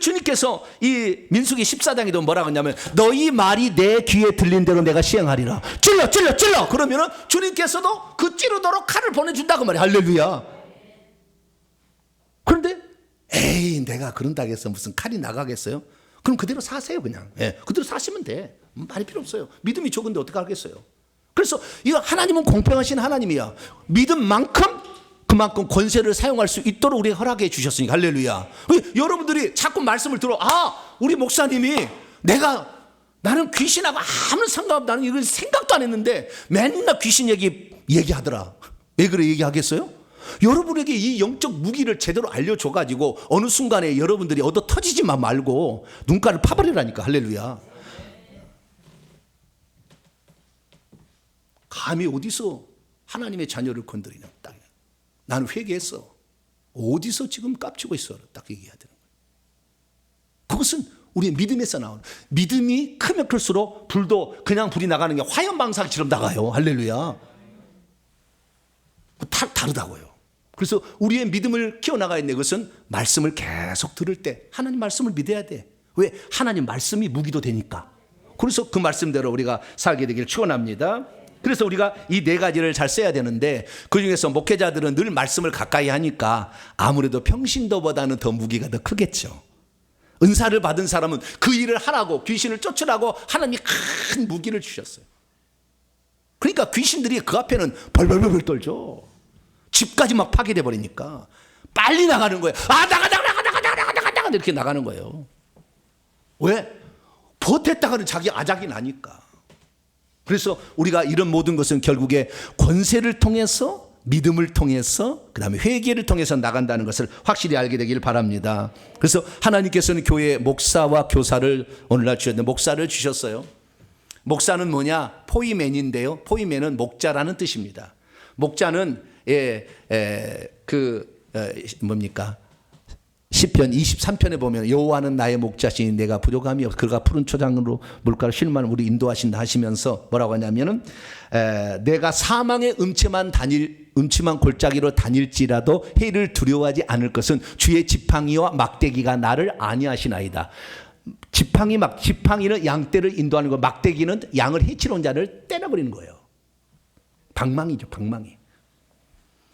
Speaker 1: 주님께서 이 민수기 14장에도 뭐라고 하냐면 너희 말이 내 귀에 들린 대로 내가 시행하리라. 찔러 그러면은 주님께서도 그 찌르도록 칼을 보내준다고 말이야. 할렐루야. 그런데 에이 내가 그런다고 해서 무슨 칼이 나가겠어요? 그럼 그대로 사세요. 그냥 그대로 사시면 돼. 말이 필요 없어요. 믿음이 적은데 어떻게 하겠어요? 그래서 이거 하나님은 공평하신 하나님이야. 믿음만큼 그만큼 권세를 사용할 수 있도록 우리가 허락해 주셨으니까. 할렐루야. 여러분들이 자꾸 말씀을 들어, 우리 목사님이 나는 귀신하고 아무 상관없다, 나는 이걸 생각도 안 했는데 맨날 귀신 얘기하더라. 왜 그래 얘기하겠어요? 여러분에게 이 영적 무기를 제대로 알려줘가지고 어느 순간에 여러분들이 얻어 터지지만 말고 눈가를 파버리라니까. 할렐루야. 감히 어디서 하나님의 자녀를 건드리냐. 딱. 나는 회개했어. 어디서 지금 깝치고 있어? 딱 얘기해야 되는 거예요. 그것은 우리의 믿음에서 나오는, 믿음이 크면 클수록 불도 그냥 불이 나가는 게 화염방사기처럼 나가요. 할렐루야. 다르다고요. 그래서 우리의 믿음을 키워나가야 되는 것은 말씀을 계속 들을 때 하나님 말씀을 믿어야 돼. 왜? 하나님 말씀이 무기도 되니까. 그래서 그 말씀대로 우리가 살게 되기를 축원합니다. 그래서 우리가 이 네 가지를 잘 써야 되는데, 그중에서 목회자들은 늘 말씀을 가까이 하니까 아무래도 평신도보다는 더 무기가 더 크겠죠. 은사를 받은 사람은 그 일을 하라고, 귀신을 쫓으라고 하나님이 큰 무기를 주셨어요. 그러니까 귀신들이 그 앞에는 벌벌벌 떨죠. 집까지 막 파괴돼 버리니까 빨리 나가는 거예요. 나가 이렇게 나가는 거예요. 왜? 버텼다가는 자기 아작이 나니까. 그래서 우리가 이런 모든 것은 결국에 권세를 통해서, 믿음을 통해서, 그 다음에 회개를 통해서 나간다는 것을 확실히 알게 되길 바랍니다. 그래서 하나님께서는 교회에 목사와 교사를 오늘날 주셨는데, 목사를 주셨어요. 목사는 뭐냐? 포이맨인데요. 포이맨은 목자라는 뜻입니다. 목자는 뭡니까? 시편 23편에 보면 여호와는 나의 목자시니 내가 부족함이 없어 그가 푸른 초장으로 물가로 쉴만한 우리 인도하신다 하시면서 뭐라고 하냐면은 내가 사망의 음침한 골짜기로 다닐지라도 해를 두려워하지 않을 것은 주의 지팡이와 막대기가 나를 안위하시나이다. 지팡이는 양떼를 인도하는 거, 막대기는 양을 해치러 온 자를 때려버리는 거예요. 방망이죠, 방망이.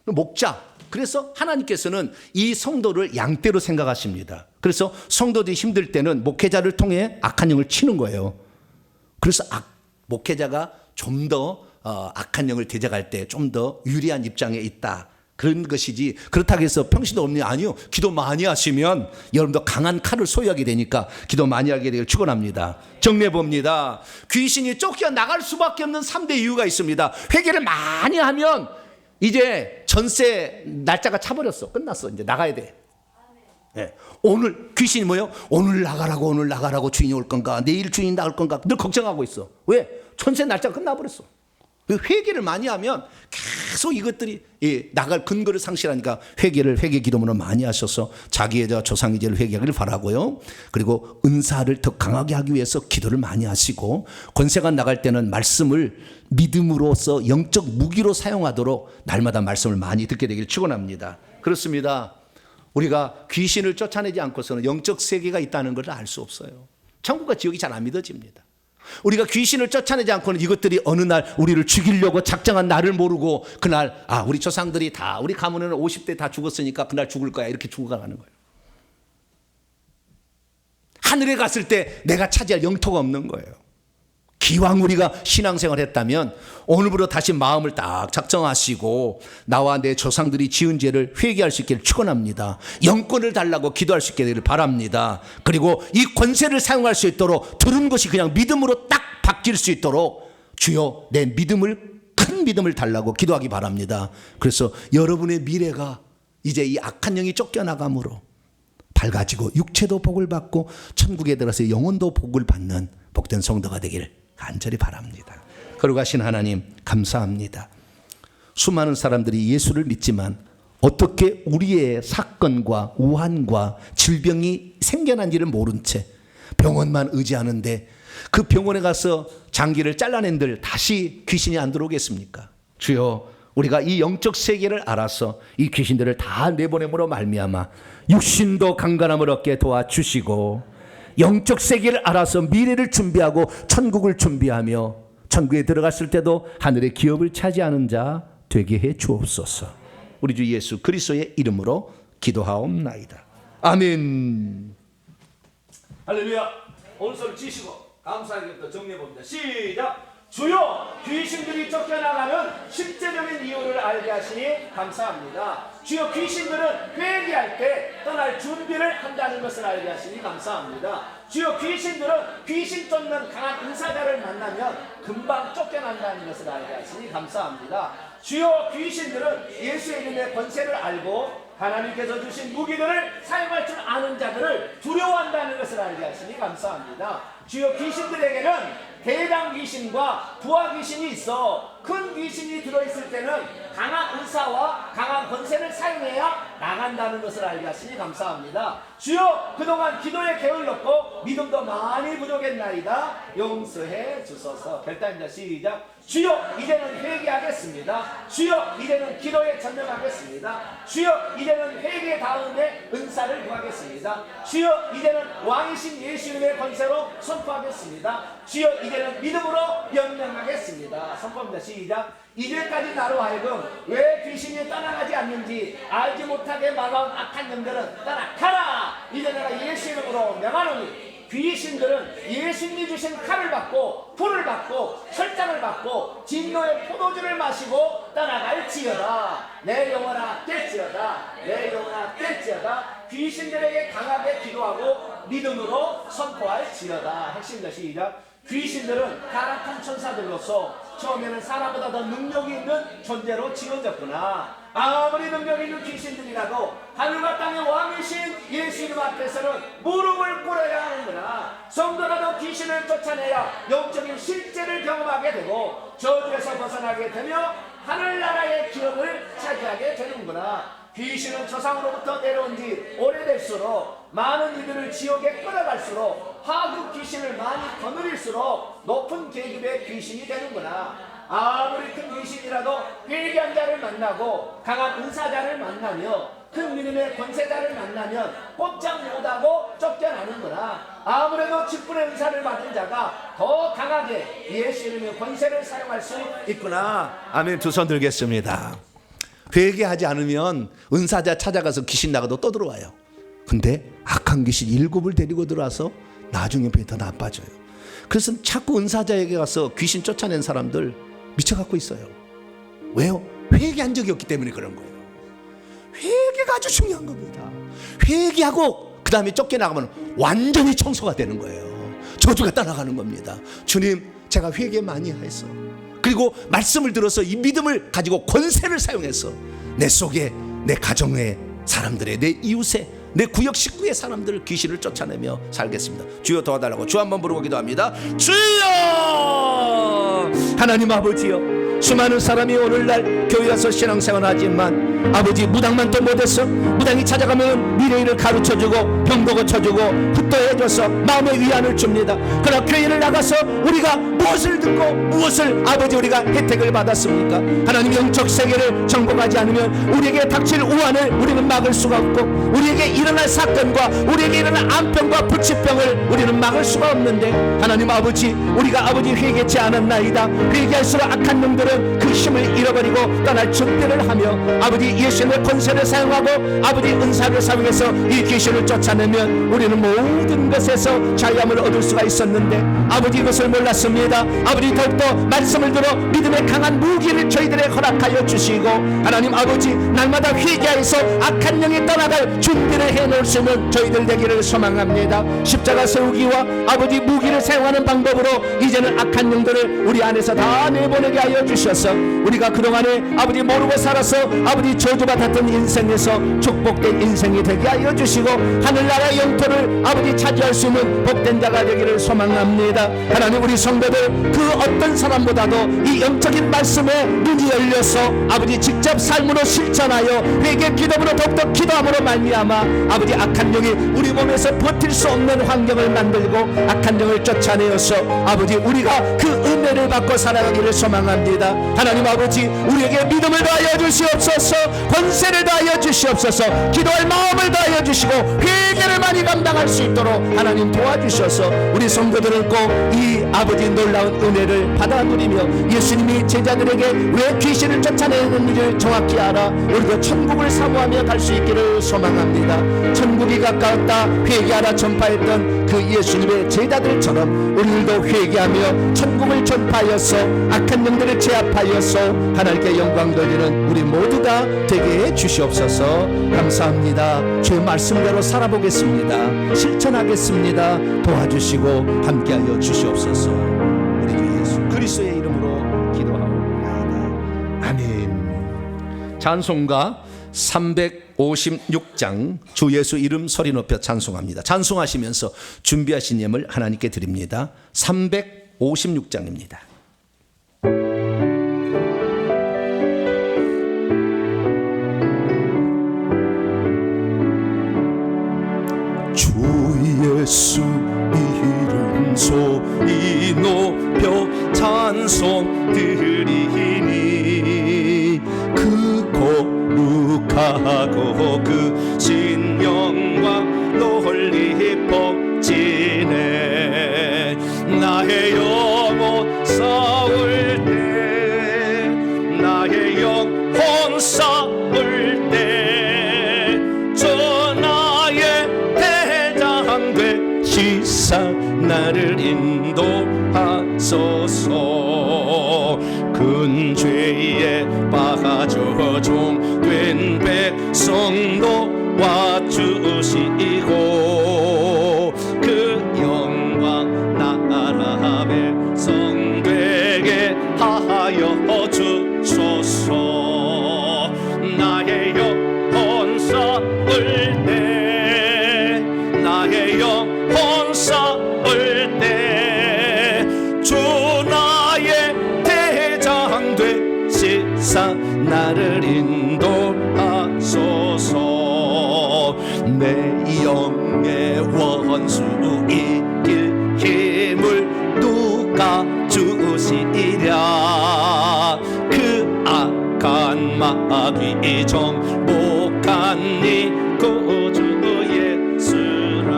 Speaker 1: 목자. 그래서 하나님께서는 이 성도를 양떼로 생각하십니다. 그래서 성도들이 힘들 때는 목회자를 통해 악한 영을 치는 거예요. 그래서 목회자가 좀 더 악한 영을 대적할 때 좀 더 유리한 입장에 있다, 그런 것이지, 그렇다고 해서 평신도 없냐? 아니요. 기도 많이 하시면 여러분도 강한 칼을 소유하게 되니까 기도 많이 하게 되길 축원합니다. 정리해 봅니다. 귀신이 쫓겨나갈 수밖에 없는 3대 이유가 있습니다. 회개를 많이 하면 이제 전세 날짜가 차버렸어. 끝났어. 이제 나가야 돼. 네. 오늘 귀신이 뭐예요? 오늘 나가라고 주인이 올 건가? 내일 주인이 나올 건가? 늘 걱정하고 있어. 왜? 전세 날짜가 끝나버렸어. 회개를 많이 하면 계속 이것들이 나갈 근거를 상실하니까 회개 기도문을 많이 하셔서 자기의 조상의 죄를 회개하기를 바라고요. 그리고 은사를 더 강하게 하기 위해서 기도를 많이 하시고, 권세가 나갈 때는 말씀을 믿음으로써 영적 무기로 사용하도록 날마다 말씀을 많이 듣게 되길 축원합니다. 그렇습니다. 우리가 귀신을 쫓아내지 않고서는 영적 세계가 있다는 것을 알 수 없어요. 천국과 지옥이 잘 안 믿어집니다. 우리가 귀신을 쫓아내지 않고는 이것들이 어느 날 우리를 죽이려고 작정한 날을 모르고, 그날 우리 조상들이 다, 우리 가문은 50대 다 죽었으니까 그날 죽을 거야, 이렇게 죽어가는 거예요. 하늘에 갔을 때 내가 차지할 영토가 없는 거예요. 기왕 우리가 신앙생활 했다면 오늘부터 다시 마음을 딱 작정하시고 나와 내 조상들이 지은 죄를 회개할 수 있기를 축원합니다. 영권을 달라고 기도할 수 있게 되기를 바랍니다. 그리고 이 권세를 사용할 수 있도록 들은 것이 그냥 믿음으로 딱 바뀔 수 있도록 주여 내 믿음을, 큰 믿음을 달라고 기도하기 바랍니다. 그래서 여러분의 미래가 이제 이 악한 영이 쫓겨나감으로 밝아지고 육체도 복을 받고 천국에 들어서 영혼도 복을 받는 복된 성도가 되기를 간절히 바랍니다. 거룩하신 하나님 감사합니다. 수많은 사람들이 예수를 믿지만 어떻게 우리의 사건과 우환과 질병이 생겨난지를 모른 채 병원만 의지하는데 그 병원에 가서 장기를 잘라낸들 다시 귀신이 안 들어오겠습니까? 주여, 우리가 이 영적 세계를 알아서 이 귀신들을 다 내보냄으로 말미암아 육신도 강건함을 얻게 도와주시고 영적 세계를 알아서 미래를 준비하고 천국을 준비하며 천국에 들어갔을 때도 하늘의 기업을 차지하는 자 되게 해 주옵소서. 우리 주 예수 그리스도의 이름으로 기도하옵나이다. 아멘. 할렐루야. 오른손을 쥐시고 감사하게부터 정리해봅니다. 시작. 주여, 귀신들이 쫓겨나가는 실제적인 이유를 알게 하시니 감사합니다. 주여, 귀신들은 회개할 때 떠날 준비를 한다는 것을 알게 하시니 감사합니다. 주여, 귀신들은 귀신 쫓는 강한 은사자를 만나면 금방 쫓겨난다는 것을 알게 하시니 감사합니다. 주여, 귀신들은 예수의 이름의 권세를 알고 하나님께서 주신 무기들을 사용할 줄 아는 자들을 두려워한다는 것을 알게 하시니 감사합니다. 주여, 귀신들에게는 대장 귀신과 부하 귀신이 있어 큰 귀신이 들어있을 때는 강한 은사와 강한 권세를 사용해야 나간다는 것을 알게 하시니 감사합니다. 주여, 그동안 기도에 게을렀고 믿음도 많이 부족했나이다. 용서해 주소서. 결단입니다. 시작. 주여, 이제는 회개하겠습니다. 주여, 이제는 기도에 전념하겠습니다. 주여, 이제는 회개 다음에 은사를 구하겠습니다. 주여, 이제는 왕이신 예수님의 권세로 선포하겠습니다. 주여, 이제는 믿음으로 연명하겠습니다. 선포합니다. 시작. 이제까지 나로 하여금 왜 귀신이 떠나가지 않는지 알지 못하게 막아온 악한 영들은 떠나가라. 이제 내가 예수 이름으로 명하노니 귀신들은 예수님이 주신 칼을 받고 불을 받고 설장을 받고 진노의 포도주를 마시고 떠나갈지어다. 내 영혼아 깰지어다. 내 영혼아 깰지어다. 귀신들에게 강하게 기도하고 믿음으로 선포할지어다. 핵심입니다. 시작. 귀신들은 타락한 천사들로서 처음에는 사람보다 더 능력이 있는 존재로 지어졌구나. 아무리 능력이 있는 귀신들이라도 하늘과 땅의 왕이신 예수님 앞에서는 무릎을 꿇어야 하는구나. 성도라도 귀신을 쫓아내야 영적인 실제를 경험하게 되고 저주에서 벗어나게 되며 하늘나라의 기업을 차지하게 되는구나. 귀신은 조상으로부터 내려온 지 오래될수록 많은 이들을 지옥에 끌어갈수록 하급 귀신을 많이 거느릴수록 높은 계급의 귀신이 되는구나. 아무리 큰 귀신이라도 회개한 자를 만나고 강한 은사자를 만나며 큰 믿음의 권세자를 만나면 꼼짝 못하고 쫓겨나는구나. 아무래도 직분의 은사를 받은 자가 더 강하게 예수 이름의 권세를 사용할 수 있구나. 아멘. 두 손 들겠습니다. 회개하지 않으면 은사자 찾아가서 귀신 나가도 또 들어와요. 근데 악한 귀신 7을 데리고 들어와서 나중에 더 나빠져요. 그래서 자꾸 은사자에게 가서 귀신 쫓아낸 사람들 미쳐갖고 있어요. 왜요? 회개한 적이 없기 때문에 그런 거예요. 회개가 아주 중요한 겁니다. 회개하고 그 다음에 쫓겨나가면 완전히 청소가 되는 거예요. 저주가 떠나가는 겁니다. 주님, 제가 회개 많이 해서 그리고 말씀을 들어서 이 믿음을 가지고 권세를 사용해서 내 속에 내 가정의 사람들의 내 이웃의 내 구역 식구의 사람들을 귀신을 쫓아내며 살겠습니다. 주여 도와달라고 주 한번 부르고 기도합니다. 주여! 하나님 아버지여, 수많은 사람이 오늘날 교회 와서 신앙생활 하지만 아버지 무당만 또 못했어. 무당이 찾아가면 미래일을 가르쳐주고 병도 고쳐주고 굿도해줘서 마음의 위안을 줍니다. 그러나 교회를 나가서 우리가 무엇을 듣고 무엇을 아버지 우리가 혜택을 받았습니까? 하나님 영적 세계를 정복하지 않으면 우리에게 닥칠 우환을 우리는 막을 수가 없고 우리에게 일어날 사건과 우리에게 일어날 암병과 불치병을 우리는 막을 수가 없는데 하나님 아버지 우리가 아버지 회개치 않았나이다. 회개할수록 악한 놈들은 그 힘을 잃어버리고 떠날 준비를 하며 아버지 예수님의 권세를 사용하고 아버지 은사를 사용해서 이 귀신을 쫓아내면 우리는 모든 것에서 자유함을 얻을 수가 있었는데 아버지 이것을 몰랐습니다. 아버지 더욱더 말씀을 들어 믿음의 강한 무기를 저희들에게 허락하여 주시고 하나님 아버지 날마다 회개하여서 악한 영이 떠나갈 준비를 해놓을 수 있는 저희들 되기를 소망합니다. 십자가 세우기와 아버지 무기를 사용하는 방법으로 이제는 악한 영들을 우리 안에서 다 내보내게 하여 주시고 주셔서 우리가 그동안에 아버지 모르고 살아서 아버지 저주받았던 인생에서 축복된 인생이 되게 하여 주시고 하늘나라 영토를 아버지 차지할 수 있는 복된 자가 되기를 소망합니다. 하나님, 우리 성도들 그 어떤 사람보다도 이 영적인 말씀에 눈이 열려서 아버지 직접 삶으로 실천하여 회개 기도로 더욱더 기도함으로 말미암아 아버지 악한 영이 우리 몸에서 버틸 수 없는 환경을 만들고 악한 영을 쫓아내어서 아버지 우리가 그 은혜를 받고 살아가기를 소망합니다. 하나님 아버지, 우리에게 믿음을 더하여 주시옵소서, 권세를 더하여 주시옵소서, 기도할 마음을 더하여 주시고 회개를 많이 감당할 수 있도록 하나님 도와주셔서 우리 성도들은 꼭 이 아버지 놀라운 은혜를 받아 누리며 예수님이 제자들에게 왜 귀신을 쫓아내는지를 정확히 알아 우리도 천국을 사모하며 갈 수 있기를 소망합니다. 천국이 가까웠다 회개하라 전파했던 그 예수님의 제자들처럼 우리들도 회개하며 천국을 전파하여서 악한 영들을 제압하여서 하나님께 영광 돌리는 우리 모두가 되게 해 주시옵소서. 감사합니다. 주의 말씀대로 살아보겠습니다. 실천하겠습니다. 도와주시고 함께하여 주시옵소서. 우리 주 예수 그리스도의 이름으로 기도하옵나이다. 아멘. 찬송가 356장 주 예수 이름 소리 높여 찬송합니다. 찬송하시면서 준비하신 예물 하나님께 드립니다. 356장입니다. 주 예수 이름 소리 높여 찬송 드리니 그 거룩하고 그 신영광 널리 뻗지네. 나의 영혼 싸울 때 나의 영혼 싸울 때 저 나의 대장 되시사 나를 인도하소서. 큰 죄에 빠져 종된 백성도 와주시고 그 영광 나라 백성 되게 하여 주소서. 나의 영혼 싸울 때 나의 영혼 싸울 때 주 나의 대장 되시사 나를 인도하소서. 내 영의 원수 이길 힘을 누가 주시랴. 그 악한 마귀 정복한 이 구주 예수라.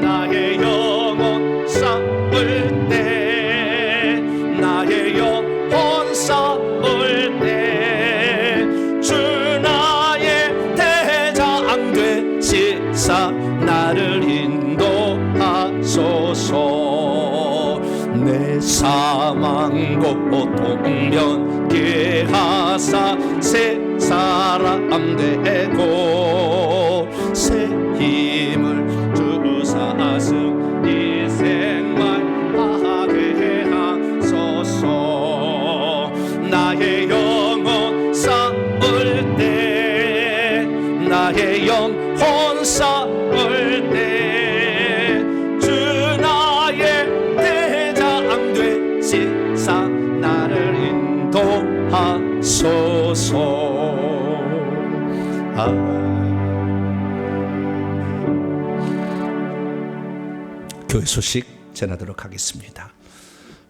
Speaker 1: 나의 영혼 싸울 때 나의 영혼 싸울 때 주 나의 대장 되시사 나를 인도하소서. 내 사망 고통 면케 하사 새 사람 되고 새 힘을 주사 승리 생활 하게 하소서. 나의 영혼 싸울 때 나의 영혼 싸울 때 주 나의 대장 되시사 나를 인도하소서. 교회 소식 전하도록 하겠습니다.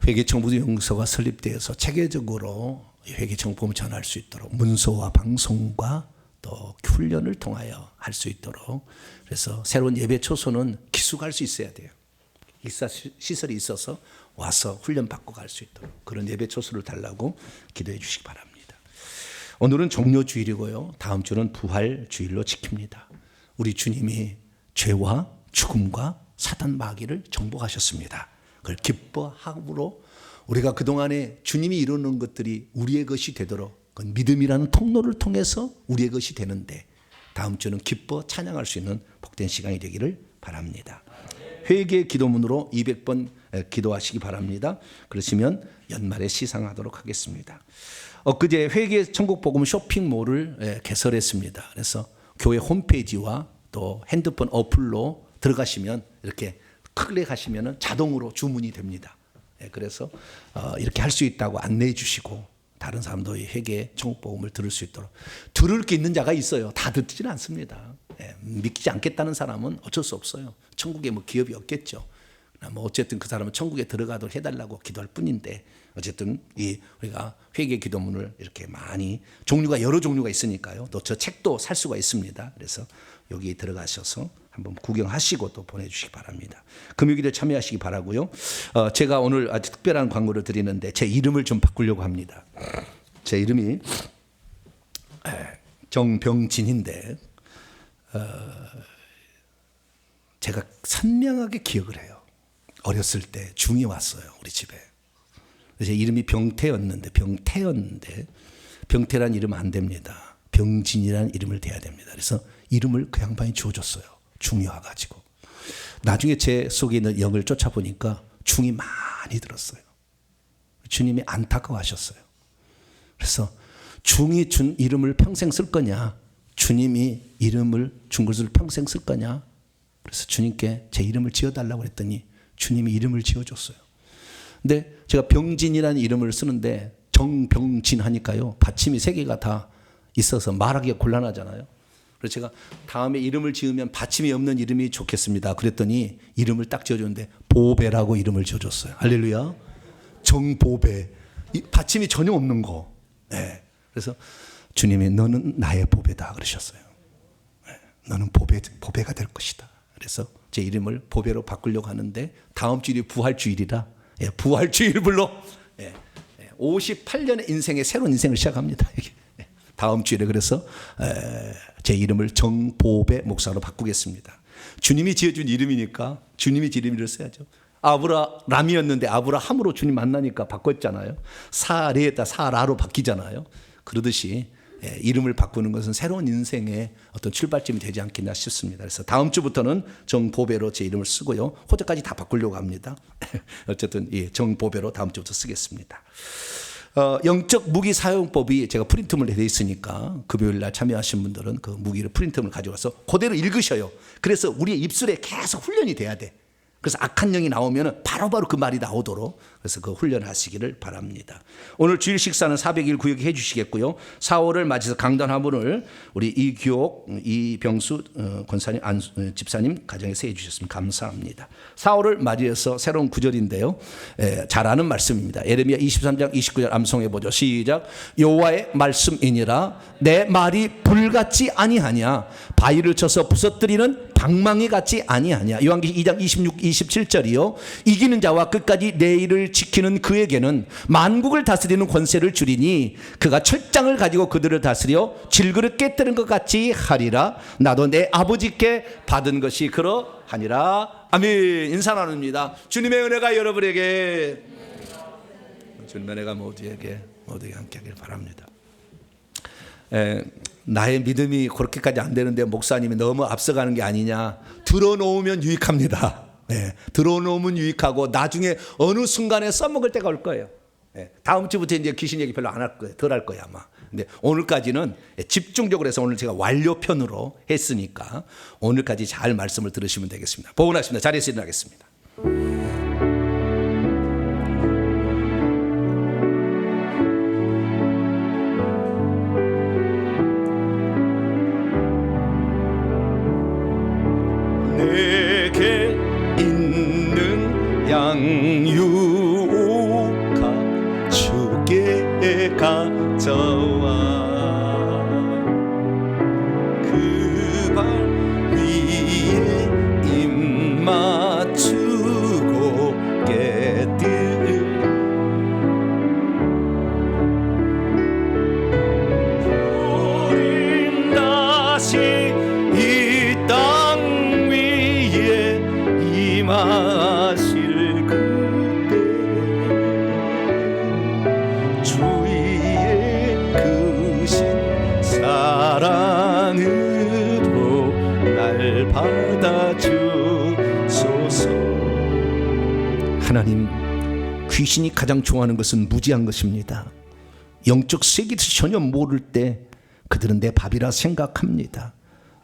Speaker 1: 회계청부 용서가 설립되어서 체계적으로 회계청부를 전할 수 있도록 문서와 방송과 또 훈련을 통하여 할 수 있도록, 그래서 새로운 예배 초소는 기숙할 수 있어야 돼요. 기숙사 시설이 있어서 와서 훈련 받고 갈 수 있도록 그런 예배 초소를 달라고 기도해 주시기 바랍니다. 오늘은 종료주일이고요. 다음 주는 부활주일로 지킵니다. 우리 주님이 죄와 죽음과 사단 마귀를 정복하셨습니다. 그걸 기뻐함으로 우리가 그동안에 주님이 이루는 것들이 우리의 것이 되도록 그 믿음이라는 통로를 통해서 우리의 것이 되는데, 다음 주는 기뻐 찬양할 수 있는 복된 시간이 되기를 바랍니다. 회개 기도문으로 200번 기도하시기 바랍니다. 그러시면 연말에 시상하도록 하겠습니다. 엊그제 회개 천국복음 쇼핑몰을 개설했습니다. 그래서 교회 홈페이지와 또 핸드폰 어플로 들어가시면 이렇게 클릭하시면 자동으로 주문이 됩니다. 그래서 이렇게 할 수 있다고 안내해 주시고 다른 사람도 이 회개 천국복음을 들을 수 있도록. 들을 게 있는 자가 있어요. 다 듣지는 않습니다. 믿지 않겠다는 사람은 어쩔 수 없어요. 천국에 뭐 기업이 없겠죠. 뭐 어쨌든 그 사람은 천국에 들어가도록 해달라고 기도할 뿐인데, 어쨌든 우리가 회개 기도문을 이렇게 많이 종류가 여러 종류가 있으니까요. 또 저 책도 살 수가 있습니다. 그래서 여기 들어가셔서 한번 구경하시고 또 보내주시기 바랍니다. 금요일에 참여하시기 바라고요. 제가 오늘 아주 특별한 광고를 드리는데 제 이름을 좀 바꾸려고 합니다. 제 이름이 정병진인데 제가 선명하게 기억을 해요. 어렸을 때 중이 왔어요, 우리 집에. 제 이름이 병태였는데 병태란 이름 안 됩니다. 병진이라는 이름을 대야 됩니다. 그래서 이름을 그 양반이 지어줬어요. 중이 와가지고. 나중에 제 속에 있는 영을 쫓아보니까 중이 많이 들었어요. 주님이 안타까워하셨어요. 그래서 중이 준 이름을 평생 쓸 거냐, 주님이 이름을 준 것을 평생 쓸 거냐. 그래서 주님께 제 이름을 지어달라고 했더니 주님이 이름을 지어줬어요. 근데 제가 병진이라는 이름을 쓰는데 정병진 하니까요, 받침이 3개가 다 있어서 말하기가 곤란하잖아요. 그래서 제가 다음에 이름을 지으면 받침이 없는 이름이 좋겠습니다. 그랬더니 이름을 딱 지어줬는데 보배라고 이름을 지어줬어요. 할렐루야. 정보배. 받침이 전혀 없는 거. 네. 그래서 주님이 너는 나의 보배다 그러셨어요. 네. 너는 보배가 될 것이다. 그래서 제 이름을 보배로 바꾸려고 하는데 다음 주일이 부활주일이라 부활주일불로 58년의 인생의 새로운 인생을 시작합니다. 다음 주일에. 그래서 제 이름을 정보배 목사로 바꾸겠습니다. 주님이 지어준 이름이니까 주님이 지은 이름을 써야죠. 아브라함이었는데 아브라함으로 주님 만나니까 바꿨잖아요. 사레에다 사라로 바뀌잖아요. 그러듯이 이름을 바꾸는 것은 새로운 인생의 어떤 출발점이 되지 않겠나 싶습니다. 그래서 다음 주부터는 정보배로 제 이름을 쓰고요. 호적까지 다 바꾸려고 합니다. 어쨌든 정보배로 다음 주부터 쓰겠습니다. 영적 무기 사용법이 제가 프린트물 되어 있으니까 금요일날 참여하신 분들은 그 무기를 프린트물 가져와서 그대로 읽으셔요. 그래서 우리의 입술에 계속 훈련이 돼야 돼. 그래서 악한 영이 나오면 바로바로 그 말이 나오도록, 그래서 그 훈련하시기를 바랍니다. 오늘 주일 식사는 400일 구역에 해주시겠고요. 4월을 맞이해서 강단 화분을 우리 이규옥, 이병수 권사님, 집사님 가정에서 해주셨습니다. 감사합니다. 4월을 맞이해서 새로운 구절인데요. 잘 아는 말씀입니다. 예레미야 23장 29절 암송해보죠. 시작. 여호와의 말씀이니라 내 말이 불같지 아니하냐, 바위를 쳐서 부서뜨리는 방망이 같지 아니하냐. 요한계시록 2장 26, 27절이요. 이기는 자와 끝까지 내 일을 지키는 그에게는 만국을 다스리는 권세를 주리니 그가 철장을 가지고 그들을 다스려 질그릇 깨뜨린 것 같이 하리라. 나도 내 아버지께 받은 것이 그러하니라. 아멘. 인사 나눕니다. 주님의 은혜가 여러분에게, 주님의 은혜가 모두에게 함께 하길 바랍니다. 나의 믿음이 그렇게까지 안 되는데 목사님이 너무 앞서가는 게 아니냐. 들어놓으면 유익합니다. 들어놓으면 유익하고 나중에 어느 순간에 써먹을 때가 올 거예요. 다음 주부터 이제 귀신 얘기 별로 안 할 거예요. 덜 할 거예요 아마. 근데 오늘까지는 집중적으로 해서 오늘 제가 완료편으로 했으니까 오늘까지 잘 말씀을 들으시면 되겠습니다. 복원하십니다. 자리에서 일어나겠습니다. 내게 있는 양육가 주께 가져와 그 발 위에 입 맞추고 깨뜨려 우린 다시 이 땅 위에 임하실 그때 주의 크신 사랑으로 날 받아주소서. 하나님, 귀신이 가장 좋아하는 것은 무지한 것입니다. 영적 세계를 전혀 모를 때 그들은 내 밥이라 생각합니다.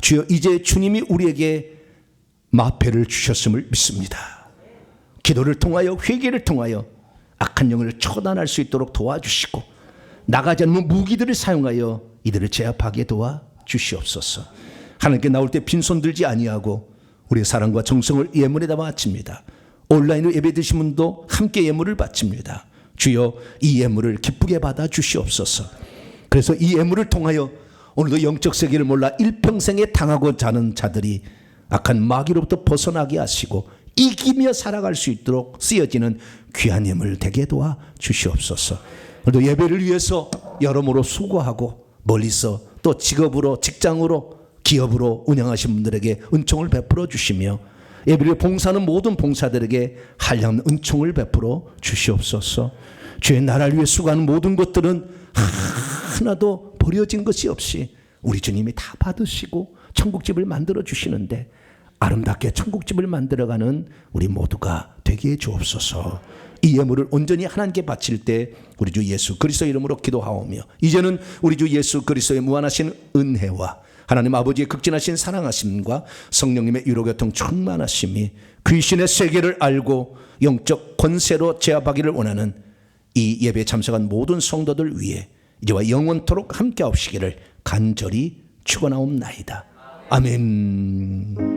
Speaker 1: 주여, 이제 주님이 우리에게 마패를 주셨음을 믿습니다. 기도를 통하여, 회개를 통하여 악한 영을 처단할 수 있도록 도와주시고, 나가지 않는 무기들을 사용하여 이들을 제압하게 도와주시옵소서. 하나님께 나올 때 빈손 들지 아니하고 우리의 사랑과 정성을 예물에다 바칩니다. 온라인으로 예배 드신 분도 함께 예물을 바칩니다. 주여, 이 예물을 기쁘게 받아 주시옵소서. 그래서 이 예물을 통하여 오늘도 영적 세계를 몰라 일평생에 당하고 자는 자들이 악한 마귀로부터 벗어나게 하시고 이기며 살아갈 수 있도록 쓰여지는 귀한 예물 되게 도와 주시옵소서. 오늘도 예배를 위해서 여러모로 수고하고 멀리서 또 직업으로, 직장으로, 기업으로 운영하신 분들에게 은총을 베풀어 주시며, 예배를 봉사하는 모든 봉사들에게 한량한 은총을 베풀어 주시옵소서. 주의 나라를 위해 수고하는 모든 것들은 하나도 버려진 것이 없이 우리 주님이 다 받으시고 천국집을 만들어 주시는데, 아름답게 천국집을 만들어가는 우리 모두가 되게 해 주옵소서. 이 예물을 온전히 하나님께 바칠 때 우리 주 예수 그리스도의 이름으로 기도하오며, 이제는 우리 주 예수 그리스도의 무한하신 은혜와 하나님 아버지의 극진하신 사랑하심과 성령님의 위로교통 충만하심이 귀신의 세계를 알고 영적 권세로 제압하기를 원하는 이 예배에 참석한 모든 성도들 위해 이제와 영원토록 함께 하옵시기를 간절히 축원하옵나이다. 아멘.